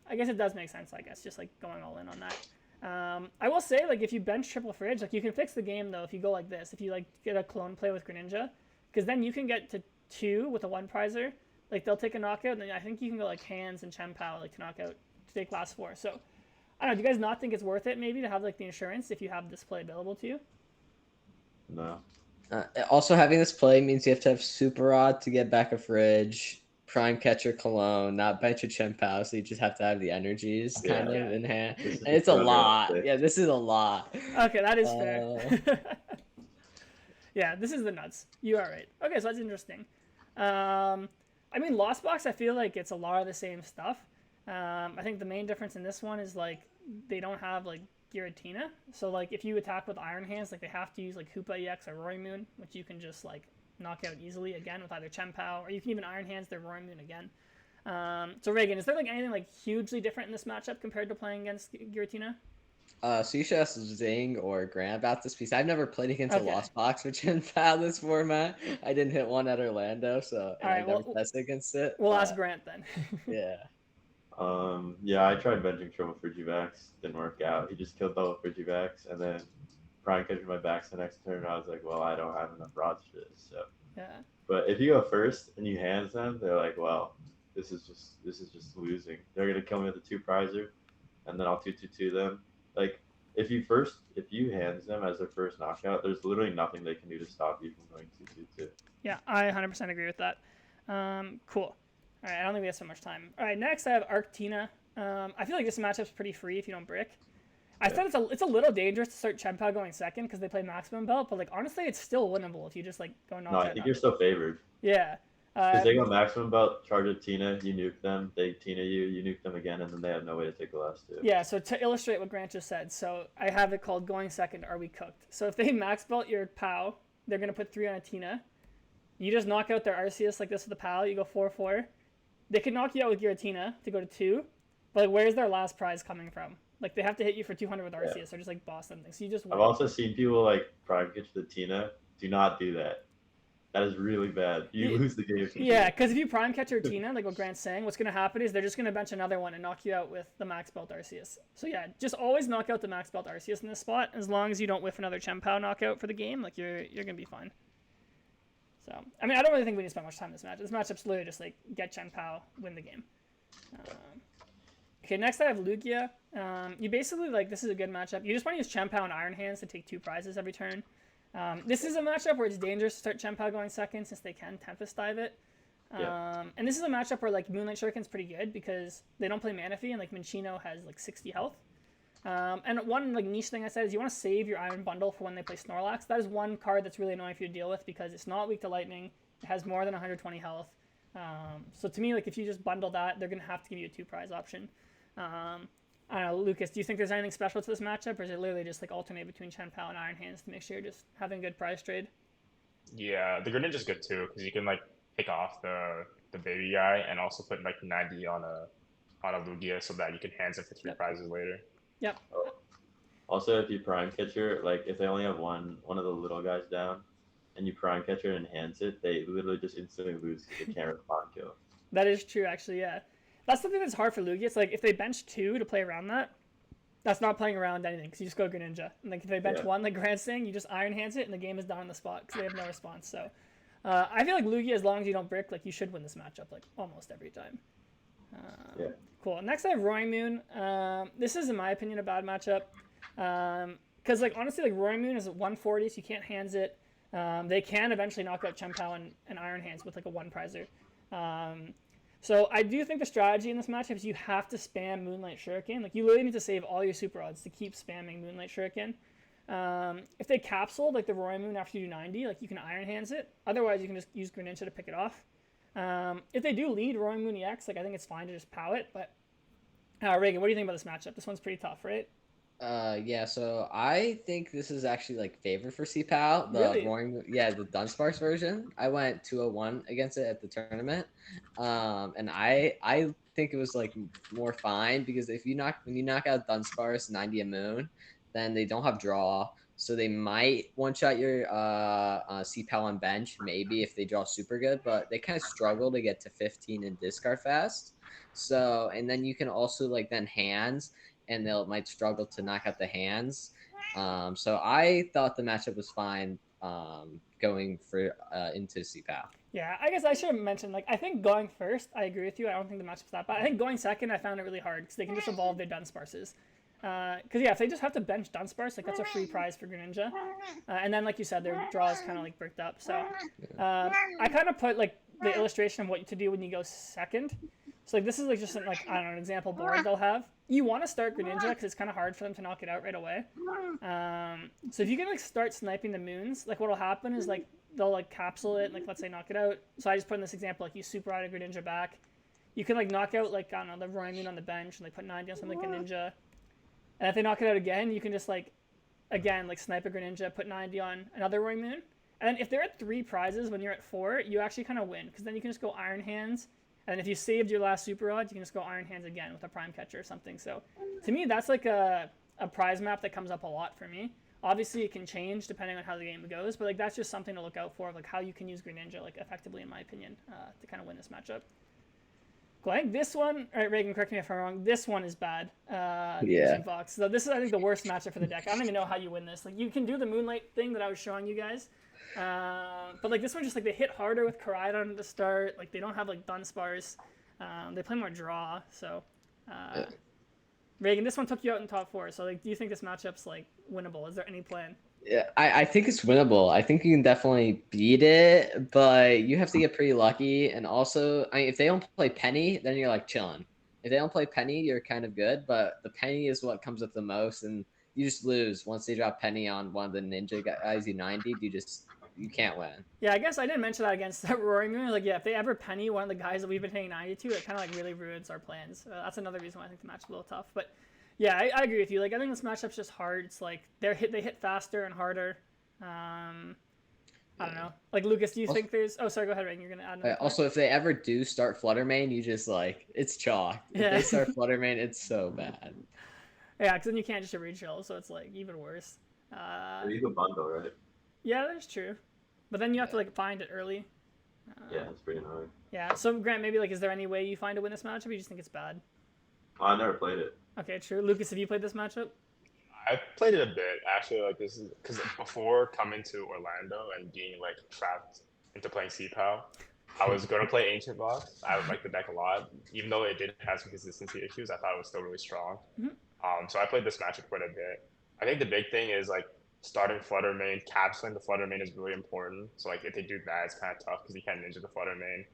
I guess it does make sense. I guess just like going all in on that. I will say, like if you bench triple Fridge, like you can fix the game though if you go like this. If you like get a clone play with Greninja, because then you can get to 2 with a 1 prizer. Like they'll take a knockout, and then I think you can go like Hands and Chien-Pao like to knock out to take last 4. So I don't know. Do you guys not think it's worth it maybe to have like the insurance if you have this play available to you? No. Also, having this play means you have to have Super Rod to get back a Fridge, Prime Catcher Cologne, not bench a Chien-Pao, so you just have to have the energies kind of in hand. And it's a lot. Yeah, this is a lot. Okay, that is fair. Yeah, this is the nuts. You are right. Okay, so that's interesting. I mean, Lost Box, I feel like it's a lot of the same stuff. I think the main difference in this one is like they don't have like Giratina. So like if you attack with Iron Hands, like they have to use like Hoopa EX or Roaring Moon, which you can just like knock out easily again with either Chien-Pao, or you can even Iron Hands their Roaring Moon again. So Regan, is there like anything like hugely different in this matchup compared to playing against Giratina? So you should ask Xing or Grant about this piece. I've never played against a Lost Box with Chien-Pao this format. I didn't hit one at Orlando, so I never tested against it. We'll ask Grant then. Yeah. Yeah, I tried benching triple Frigivax. Didn't work out. He just killed double Frigivax, and then Prime catching my backs the next turn. I was like, well, I don't have enough rods for this. So. Yeah. But if you go first and you hands them, they're like, well, this is just losing. They're gonna kill me with a 2 prizer, and then I'll 2/2 them. Like if you hands them as their first knockout, there's literally nothing they can do to stop you from going 2/2. Yeah, I 100% agree with that. Cool. All right, I don't think we have so much time. All right, next I have Arceus. I feel like this matchup's pretty free if you don't brick. I thought it's a little dangerous to start Chien-Pao going second because they play maximum belt, but like honestly, it's still winnable if you just like go knock. No, I think you're still favored. Yeah. Because they go maximum belt, charge a Tina, you nuke them, they Tina you nuke them again, and then they have no way to take the last 2. Yeah, so to illustrate what Grant just said, so I have it called going second, are we cooked? So if they max belt your Pao, they're going to put 3 on a Tina. You just knock out their Arceus like this with the Pao, you go 4/4. They can knock you out with Giratina to go to 2, but like, where's their last prize coming from? Like they have to hit you for 200 with Arceus or just like boss something. So you just win. I've also seen people like Prime catch the Tina. Do not do that. That is really bad. You lose the game. Yeah, because if you Prime catch your Tina, like what Grant's saying, what's going to happen is they're just going to bench another one and knock you out with the max belt Arceus. So yeah, just always knock out the max belt Arceus in this spot. As long as you don't whiff another Chien-Pao knockout for the game, like you're going to be fine. So, I mean, I don't really think we need to spend much time in this match. This matchup's literally just like get Chien-Pao, win the game. Okay, next I have Lugia. You basically, like, this is a good matchup. You just want to use Chien-Pao and Iron Hands to take 2 prizes every turn. This is a matchup where it's dangerous to start Chien-Pao going second since they can Tempest Dive it. And this is a matchup where, like, Moonlight Shuriken's pretty good because they don't play Manaphy and, like, Minccino has, like, 60 health. And one like niche thing I said is you want to save your Iron Bundle for when they play Snorlax. That is one card that's really annoying for you to deal with because it's not weak to Lightning. It has more than 120 health. So to me, like if you just bundle that, they're going to have to give you a 2 prize option. I don't know, Lucas, do you think there's anything special to this matchup, or is it literally just like alternate between Chien-Pao and Iron Hands to make sure you're just having a good prize trade? Yeah, the Greninja's good too because you can like pick off the baby guy and also put like 90 on a Lugia so that you can hands it for 3 prizes later. Yep. Also, if you Prime Catcher, like if they only have one of the little guys down, and you Prime Catcher and enhance it, they literally just instantly lose because they can't respond kill. That is true, actually, yeah. That's something that's hard for Lugia. It's like if they bench 2 to play around that, that's not playing around anything because you just go Greninja. And like if they bench 1, like Grant's saying, you just Iron Hands it and the game is done on the spot because they have no response. So I feel like Lugia, as long as you don't brick, like you should win this matchup like almost every time. Cool. Next I have Roaring Moon. This is, in my opinion, a bad matchup. Because like honestly, like Roaring Moon is at 140, so you can't hands it. They can eventually knock out Chien-Pao and Iron Hands with like a one prizer. So I do think the strategy in this matchup is you have to spam Moonlight Shuriken. Like you literally need to save all your super odds to keep spamming Moonlight Shuriken. If they capsule like the Roaring Moon after you do 90, like you can Iron Hands it. Otherwise, you can just use Greninja to pick it off. If they do lead Roaring Moon EX, like I think it's fine to just POW it. But Regan, what do you think about this matchup? This one's pretty tough, right? Yeah, so I think this is actually like favored for Cpao. Really? The Dunsparce version. I went 201 against it at the tournament. And I think it was like more fine because when you knock out Dunsparce 90 a moon, then they don't have draw. So they might one-shot your Cpao on bench, maybe if they draw super good, but they kind of struggle to get to 15 and discard fast. So, and then you can also like then hands, and might struggle to knock out the hands. So I thought the matchup was fine going for into Cpao. Yeah, I guess I should have mentioned, like, I think going first, I agree with you. I don't think the matchup's that bad. I think going second, I found it really hard because they can just evolve their Dunsparces. Because, yeah, if they just have to bench Dunsparce, like, that's a free prize for Greninja. And then, like you said, their draw is kind of, like, bricked up. So I kind of put, like, the illustration of what to do when you go second. So, like, this is, like, just, like, I don't know, an example board they'll have. You want to start Greninja because it's kind of hard for them to knock it out right away. So if you can, like, start sniping the moons, like, what'll happen is, like, they'll, like, capsule it, like, let's say knock it out. So I just put in this example, like, you super out a Greninja back. You can, like, knock out, like, I don't know, the Roaring Moon on the bench and, like, put 90 on something like a Greninja. And if they knock it out again, you can just, like, again, like, snipe a Greninja, put 90 on another Roaring Moon. And then if they're at 3 prizes when you're at 4, you actually kind of win. Because then you can just go Iron Hands. And if you saved your last super odds, you can just go Iron Hands again with a Prime Catcher or something. So to me, that's like a prize map that comes up a lot for me. Obviously, it can change depending on how the game goes, but like that's just something to look out for, like how you can use Greninja like effectively, in my opinion, to kind of win this matchup. Cool. I think this one, all right, Regan, correct me if I'm wrong. This one is bad. Yeah. Fox. So this is, I think, the worst matchup for the deck. I don't even know how you win this. Like you can do the Moonlight thing that I was showing you guys. But like this one, just like they hit harder with Charizard to start. Like they don't have like Dunsparce. They play more draw. So, Regan, this one took you out in top 4. So like, do you think this matchup's like winnable? Is there any plan? Yeah, I think it's winnable. I think you can definitely beat it, but you have to get pretty lucky. And also, I mean, if they don't play Penny, then you're like chilling. If they don't play Penny, you're kind of good. But the Penny is what comes up the most, and you just lose once they drop Penny on one of the Ninja guys. You 90, you can't win. Yeah, I guess I didn't mention that against that Roaring Moon. Like, yeah, if they ever Penny one of the guys that we've been hitting 90 to, it kind of like really ruins our plans. That's another reason why I think the match's a little tough. But yeah, I agree with you. Like, I think this matchup's just hard. It's like they hit faster and harder. I don't know. Like, Lucas, do you think there's? Oh, sorry. Go ahead, Regan. You're gonna add. Also, if they ever do start Flutter Mane, you just like it's chalk. If they start Flutter Mane, it's so bad. Yeah, because then you can't just rechill, so it's like even worse. You can bundle, right? Yeah, that's true. But then you have to like find it early. Yeah, it's pretty annoying. Yeah. So Grant, maybe like, is there any way you find to win this matchup? Or you just think it's bad? I never played it. Okay, true. Lucas, have you played this matchup? I've played it a bit actually. Like this is because before coming to Orlando and being like trapped into playing Cpao, I was gonna play Ancient Box. I would like the deck a lot, even though it did have some consistency issues. I thought it was still really strong. Mm-hmm. So I played this matchup quite a bit. I think the big thing is like starting Flutter Mane, capsuling the Flutter Mane is really important. So like if they do that, it's kind of tough because you can't ninja the Flutter Mane.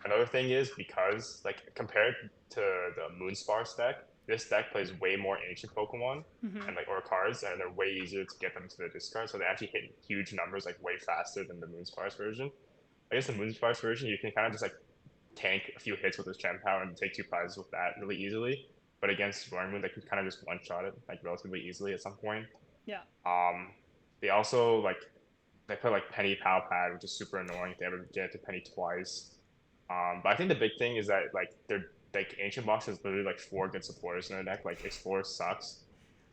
Another thing is because like compared to the Moonsparce deck, this deck plays way more ancient Pokemon and like or cards, and they're way easier to get them to the discard. So they actually hit huge numbers like way faster than the Moonsparce version. I guess the Moonsparce version you can kind of just like tank a few hits with this Chien-Pao and take 2 prizes with that really easily. But against Roaring Moon, they can kind of just one-shot it like relatively easily at some point. Yeah. They also like they play like Penny Pow Pad, which is super annoying if they ever get to Penny twice. But I think the big thing is that like they're like Ancient Box has literally like 4 good supporters in their deck. Like Explore sucks.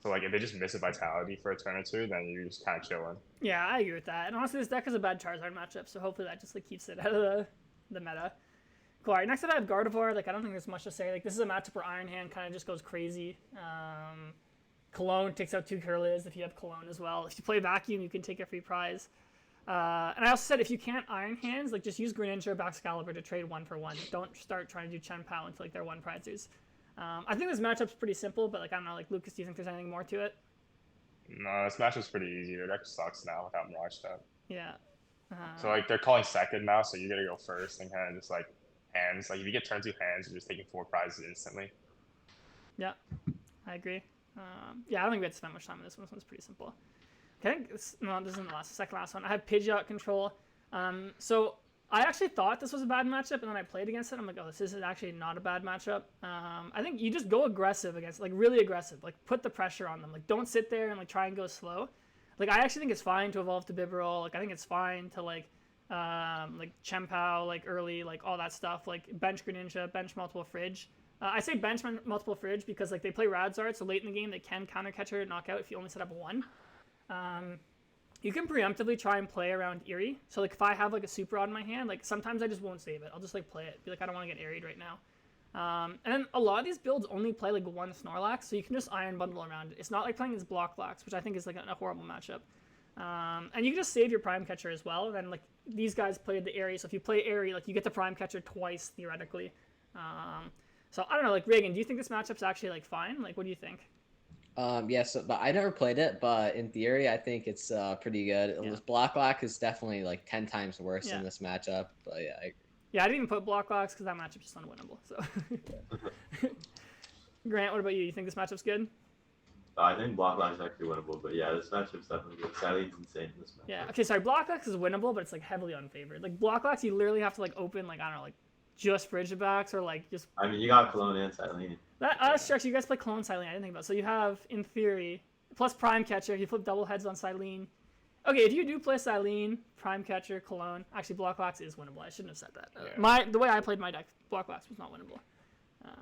So like if they just miss a Vitality for a turn or two, then you're just kind of chilling. Yeah, I agree with that. And honestly, this deck has a bad Charizard matchup, so hopefully that just like keeps it out of the meta. Cool. All right, next up I have Gardevoir. Like I don't think there's much to say. Like this is a matchup where Iron Hand kind of just goes crazy. Cologne takes out 2 Curlies if you have Cologne as well. If you play Vacuum, you can take a free prize. And I also said if you can't Iron Hands, like just use Greninja or Baxcalibur to trade 1 for 1. Don't start trying to do Chien-Pao until like they're 1 prizers. I think this matchup's pretty simple, but like I don't know, like Lucas, do you think there's anything more to it? No, this match is pretty easy. Their deck sucks now without Mirage Step. Yeah. So like they're calling second now, so you gotta go first and kind of just like hands. Like if you get turn 2 hands, you're just taking 4 prizes instantly. Yeah, I agree. Yeah, I don't think we had to spend much time on this one. This one's pretty simple. Okay, no, this isn't the second last one. I have Pidgeot control. So I actually thought this was a bad matchup, and then I played against it. I'm like, oh, this is actually not a bad matchup. I think you just go aggressive against, like really aggressive. Like put the pressure on them. Like don't sit there and like try and go slow. Like I actually think it's fine to evolve to Bibarel. Like I think it's fine to like Chien-Pao like early, like all that stuff. Like bench Greninja, bench multiple Fridge. I say bench multiple Fridge because like they play Radzard, so late in the game they can counter catch her knockout if you only set up 1. You can preemptively try and play around Eerie. So like if I have like a Super Rod in my hand, like sometimes I just won't save it. I'll just like play it. Be like, I don't want to get Airied right now. And then a lot of these builds only play like 1 Snorlax, so you can just Iron Bundle around it. It's not like playing against Blocklax, which I think is like a horrible matchup. And you can just save your Prime Catcher as well. And then like these guys played the Airy, so if you play Airy, like you get the Prime Catcher twice theoretically. So I don't know, like Regan, do you think this matchup's actually like fine? Like what do you think? Yes, but I never played it, but in theory, I think it's pretty good. Yeah. This Blocklax is definitely like 10 times worse Yeah. in this matchup, but yeah, I agree. Yeah, I didn't even put Blocklax because that matchup's just unwinnable. So, Grant, what about you? You think this matchup's good? I think Blocklax is actually winnable, but yeah, this matchup's definitely good. Sally's insane in this match. Yeah. Okay, sorry. Blocklax is winnable, but it's like heavily unfavored. Like Blocklax, you literally have to like open like I don't know, like just Frigibacks or like just. I mean, you got Cologne and Silene. That's true. Actually, you guys play Clone Silene. I didn't think about it. So you have, in theory, plus Prime Catcher. If you flip double heads on Silene. Okay, if you do play Silene, Prime Catcher, Cologne. Actually, Blocklax is winnable. I shouldn't have said that. Yeah. The way I played my deck, Blocklax was not winnable.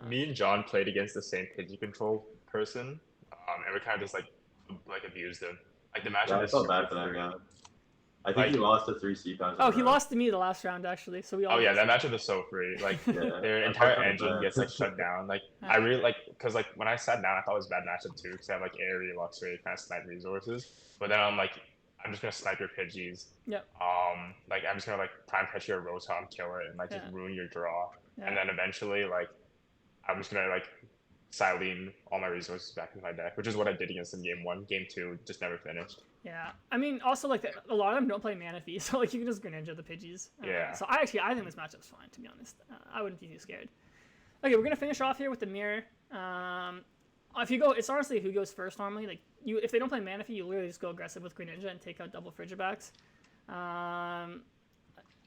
Me and John played against the same Pidgey control person, and we kind of just like abused him. Like the matchup. Yeah, I is felt super bad for that free. guy. I think Like- he lost to 3 Cpao. Oh, he lost to me the last round actually. So we all. Oh yeah, that matchup is so free. Like Yeah, their I entire felt engine bad. gets like shut down. Like I really like because like when I sat down, I thought it was a bad matchup too because I have like Airy, Luxray, kind of snipe resources. But then I'm just gonna snipe your Pidgeys. Yep. Like I'm just gonna like Prime Catch your Rotom, kill it, and like just Yeah. ruin your draw. Yeah. And then eventually like I'm just gonna like Silene all my resources back into my deck, which is what I did against in game 1. Game 2 just never finished. Yeah, I mean, also like a lot of them don't play Manaphy, so like you can just Greninja the Pidgeys. Yeah. So I think this matchup's fine, to be honest. I wouldn't be too scared. Okay, we're gonna finish off here with the mirror. If you go, it's honestly who goes first normally. Like if they don't play Manaphy, you literally just go aggressive with Greninja and take out double Frigibacks.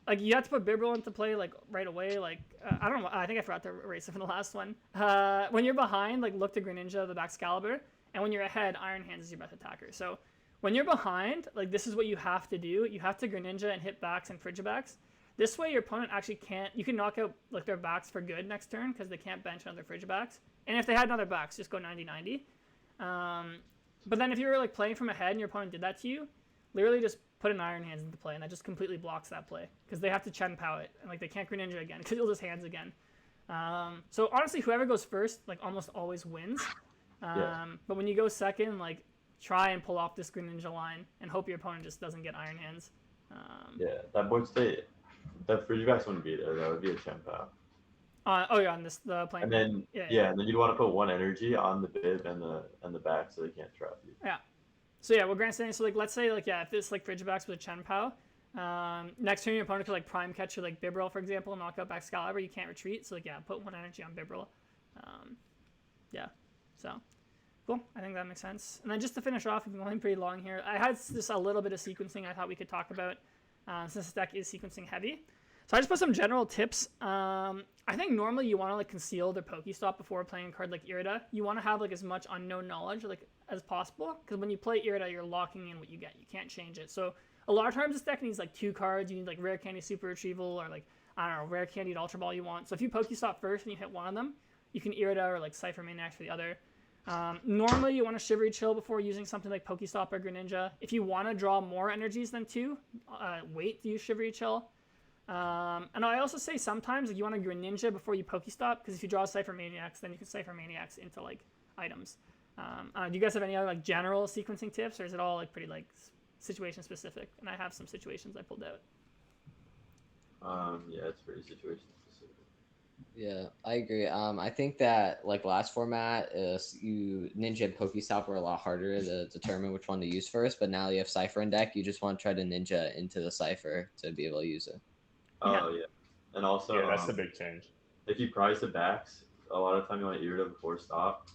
Like you have to put Bibarel into play like right away. Like I don't know. I think I forgot to erase it from the last one. When you're behind, like look to Greninja, the Baxcalibur, and when you're ahead, Iron Hands is your best attacker. So when you're behind, like this is what you have to do. You have to Greninja and hit backs and Frigibacks. This way, your opponent actually can't. You can knock out like their backs for good next turn because they can't bench another Frigibacks. And if they had another backs, just go 90-90. But then if you were like playing from ahead and your opponent did that to you, literally just put an Iron Hands into play, and that just completely blocks that play because they have to Chien-Pao it, and like they can't Greninja again because you'll just hands again. So honestly, whoever goes first like almost always wins. But when you go second, like try and pull off this Greninja line and hope your opponent just doesn't get Iron Hands. Yeah, that board state, that Frigibacks wouldn't be there. That would be a Chien-Pao. On the playing. And then yeah. And then you'd want to put 1 energy on the bib and the back so they can't trap you. Yeah. So yeah, what Grant's saying, so like let's say like if this like Frigibacks with a Chien-Pao, next turn your opponent could like Prime Catcher like Bibarel for example, knock out Baxcalibur, you can't retreat. So like put 1 energy on Bibarel. So cool. I think that makes sense. And then just to finish off, we've been going pretty long here. I had just a little bit of sequencing I thought we could talk about since this deck is sequencing heavy. So I just put some general tips. I think normally you want to like conceal the Pokestop before playing a card like Irida. You want to have like as much unknown knowledge like as possible because when you play Irida, you're locking in what you get. You can't change it. So a lot of times this deck needs like 2 cards. You need like Rare Candy Super Retrieval or like I don't know Rare Candy Ultra Ball you want. So if you Pokestop first and you hit one of them, you can Irida or like Cypher Maniac for the other. Normally you want to Shivery Chill before using something like Pokestop or Greninja. If you want to draw more energies than 2, wait to use Shivery Chill. And I also say sometimes like, you want to Greninja before you Pokestop because if you draw Cypher Maniacs, then you can Cypher Maniacs into like items. Do you guys have any other like general sequencing tips, or is it all like pretty like situation specific? And I have some situations I pulled out. Yeah, it's pretty situation specific. Yeah, I agree. I think that like last format, you Ninja and Pokestop were a lot harder to determine which one to use first, but now you have Cypher in deck. You just want to try to Ninja into the Cypher to be able to use it. Yeah. Oh yeah, and also Yeah, that's the big change. if you prize the backs, a lot of time you want to Irida before stop,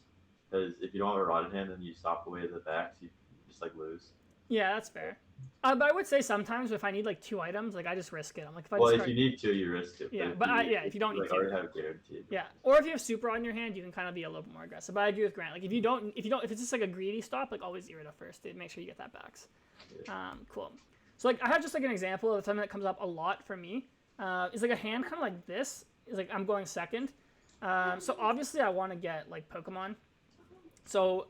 because if you don't have a rod in hand and you stop away the backs, you just like lose. Yeah, that's fair. But I would say sometimes if I need like 2 items, like I just risk it. I'm like, if I Well, discard... if you need to, you risk it. Yeah, but if you don't need like to, already have it guaranteed. yeah. Or if you have super on your hand, you can kind of be a little bit more aggressive. But I agree with Grant. Like if it's just like a greedy stop, like always Irida first to make sure you get that backs. Yeah. Cool. So like I have just like an example of something that comes up a lot for me. Is like a hand kind of like this. Is like I'm going second. So obviously I want to get like Pokemon. So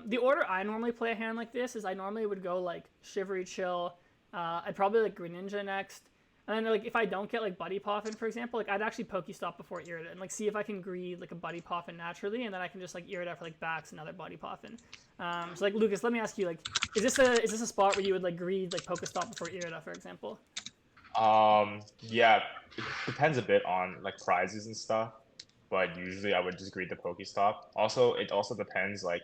the order I normally play a hand like this is I normally would go like Shivery Chill. I'd probably like Greninja next. And then like if I don't get like Buddy Poffin, for example, like I'd actually Pokestop before Irida and like see if I can greed like a Buddy Poffin naturally, and then I can just like Irida for like backs another Buddy Poffin. So like Lucas, let me ask you, like, is this a spot where you would like greed like Pokestop before Irida, for example? Yeah, it depends a bit on like prizes and stuff, but usually I would just greet the Pokestop. Also, it also depends like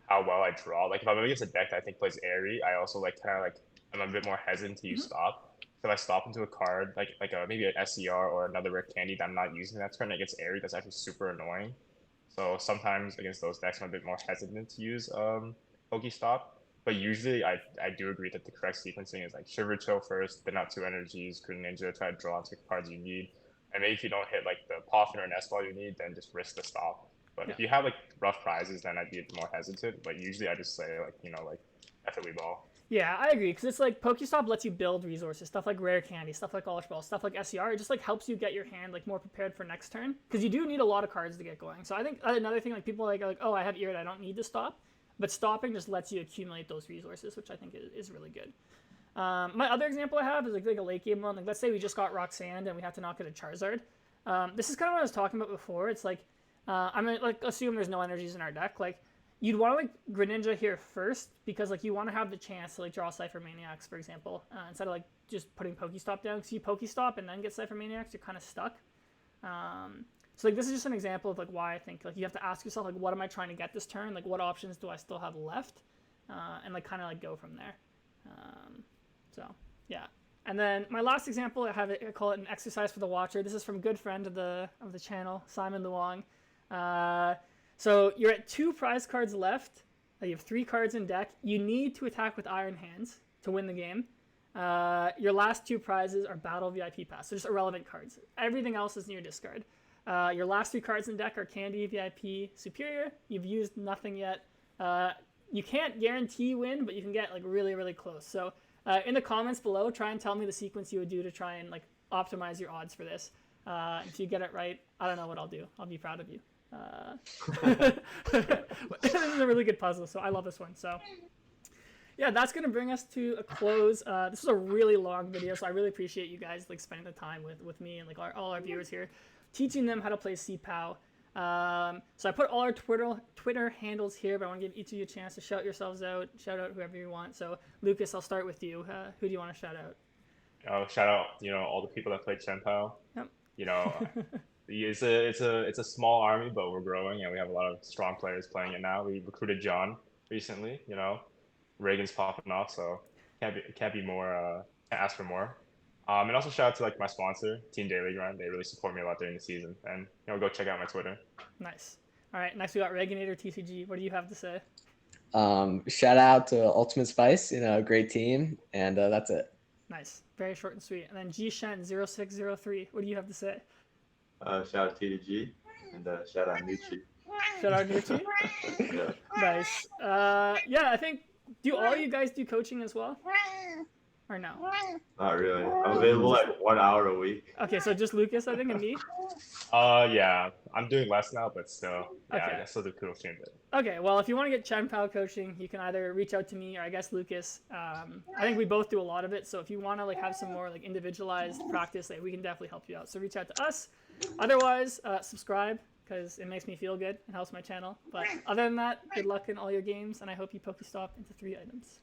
how well I draw. Like if I'm against a deck that I think plays airy, I also like kind of like I'm a bit more hesitant to use stop. So if I stop into a card like maybe an SCR or another rare candy that I'm not using that turn, it gets airy. That's actually super annoying. So sometimes against those decks, I'm a bit more hesitant to use Pokestop. But usually I do agree that the correct sequencing is like Shiver Chill first, then out 2 energies, Greninja, try to draw into cards you need. And maybe if you don't hit like the Poffin or an S-Ball you need, then just risk the stop. But if you have like rough prizes, then I'd be more hesitant. But usually I just say like, like FOE ball. Yeah, I agree, because it's like Pokestop lets you build resources, stuff like rare candy, stuff like Ultra Ball, stuff like SCR. It just like helps you get your hand like more prepared for next turn, because you do need a lot of cards to get going. So I think another thing, like people are like, oh, I have Irida, I don't need to stop, but stopping just lets you accumulate those resources, which I think is really good. My other example I have is like a late game one. Like let's say we just got Roxanne and we have to knock out a Charizard. This is kind of what I was talking about before. It's like I'm gonna like assume there's no energies in our deck. Like you'd want to like Greninja here first because like you want to have the chance to like draw Cypher Maniacs, for example, instead of like just putting Pokestop down. Because you Pokestop and then get Cypher Maniacs, you're kind of stuck. So like this is just an example of like why I think like you have to ask yourself like what am I trying to get this turn? Like what options do I still have left? And like kind of like go from there. So yeah. And then my last example, I call it an exercise for the watcher. This is from a good friend of the channel, Simon Luong. So you're at 2 prize cards left. You have 3 cards in deck. You need to attack with Iron Hands to win the game. Your last 2 prizes are Battle VIP Pass, so just irrelevant cards. Everything else is in your discard. Your last 3 cards in deck are Candy, VIP, Superior. You've used nothing yet. You can't guarantee win, but you can get like really, really close. So in the comments below, try and tell me the sequence you would do to try and like optimize your odds for this. If you get it right, I don't know what I'll do. I'll be proud of you. This is a really good puzzle, so I love this one. So yeah, that's gonna bring us to a close. This was a really long video, so I really appreciate you guys like spending the time with me and like all our viewers here, teaching them how to play Cpao. So I put all our Twitter handles here, but I want to give each of you a chance to shout yourselves out, shout out whoever you want. So Lucas, I'll start with you. Who do you want to shout out? Oh, shout out, all the people that played Chien-Pao. Yep. It's a small army, but we're growing, and we have a lot of strong players playing it now. We recruited John recently. Regan's popping off, so can't be more. Can't ask for more. And also shout out to like my sponsor, Team Daily Grind. They really support me a lot during the season, and go check out my Twitter. Nice. All right, next we got Reganator TCG. What do you have to say? Shout out to Ultimate Spice, great team, and that's it. Nice, very short and sweet. And then Shen 0603. What do you have to say? Shout out T2G and shout out Nucci. Shout out Nucci. Yeah. Nice. Yeah, I think. Do all you guys do coaching as well? Or no? Not really. I'm available like 1 hour a week. Okay, so just Lucas, I think, and me? Yeah. I'm doing less now, but still. Yeah, Okay. I still do cool stream bit. Okay, well, if you want to get Chien-Pao coaching, you can either reach out to me or I guess Lucas. I think we both do a lot of it, so if you want to like have some more like individualized practice, we can definitely help you out. So reach out to us. Otherwise, subscribe because it makes me feel good and helps my channel. But other than that, good luck in all your games, and I hope you Pokestop into 3 items.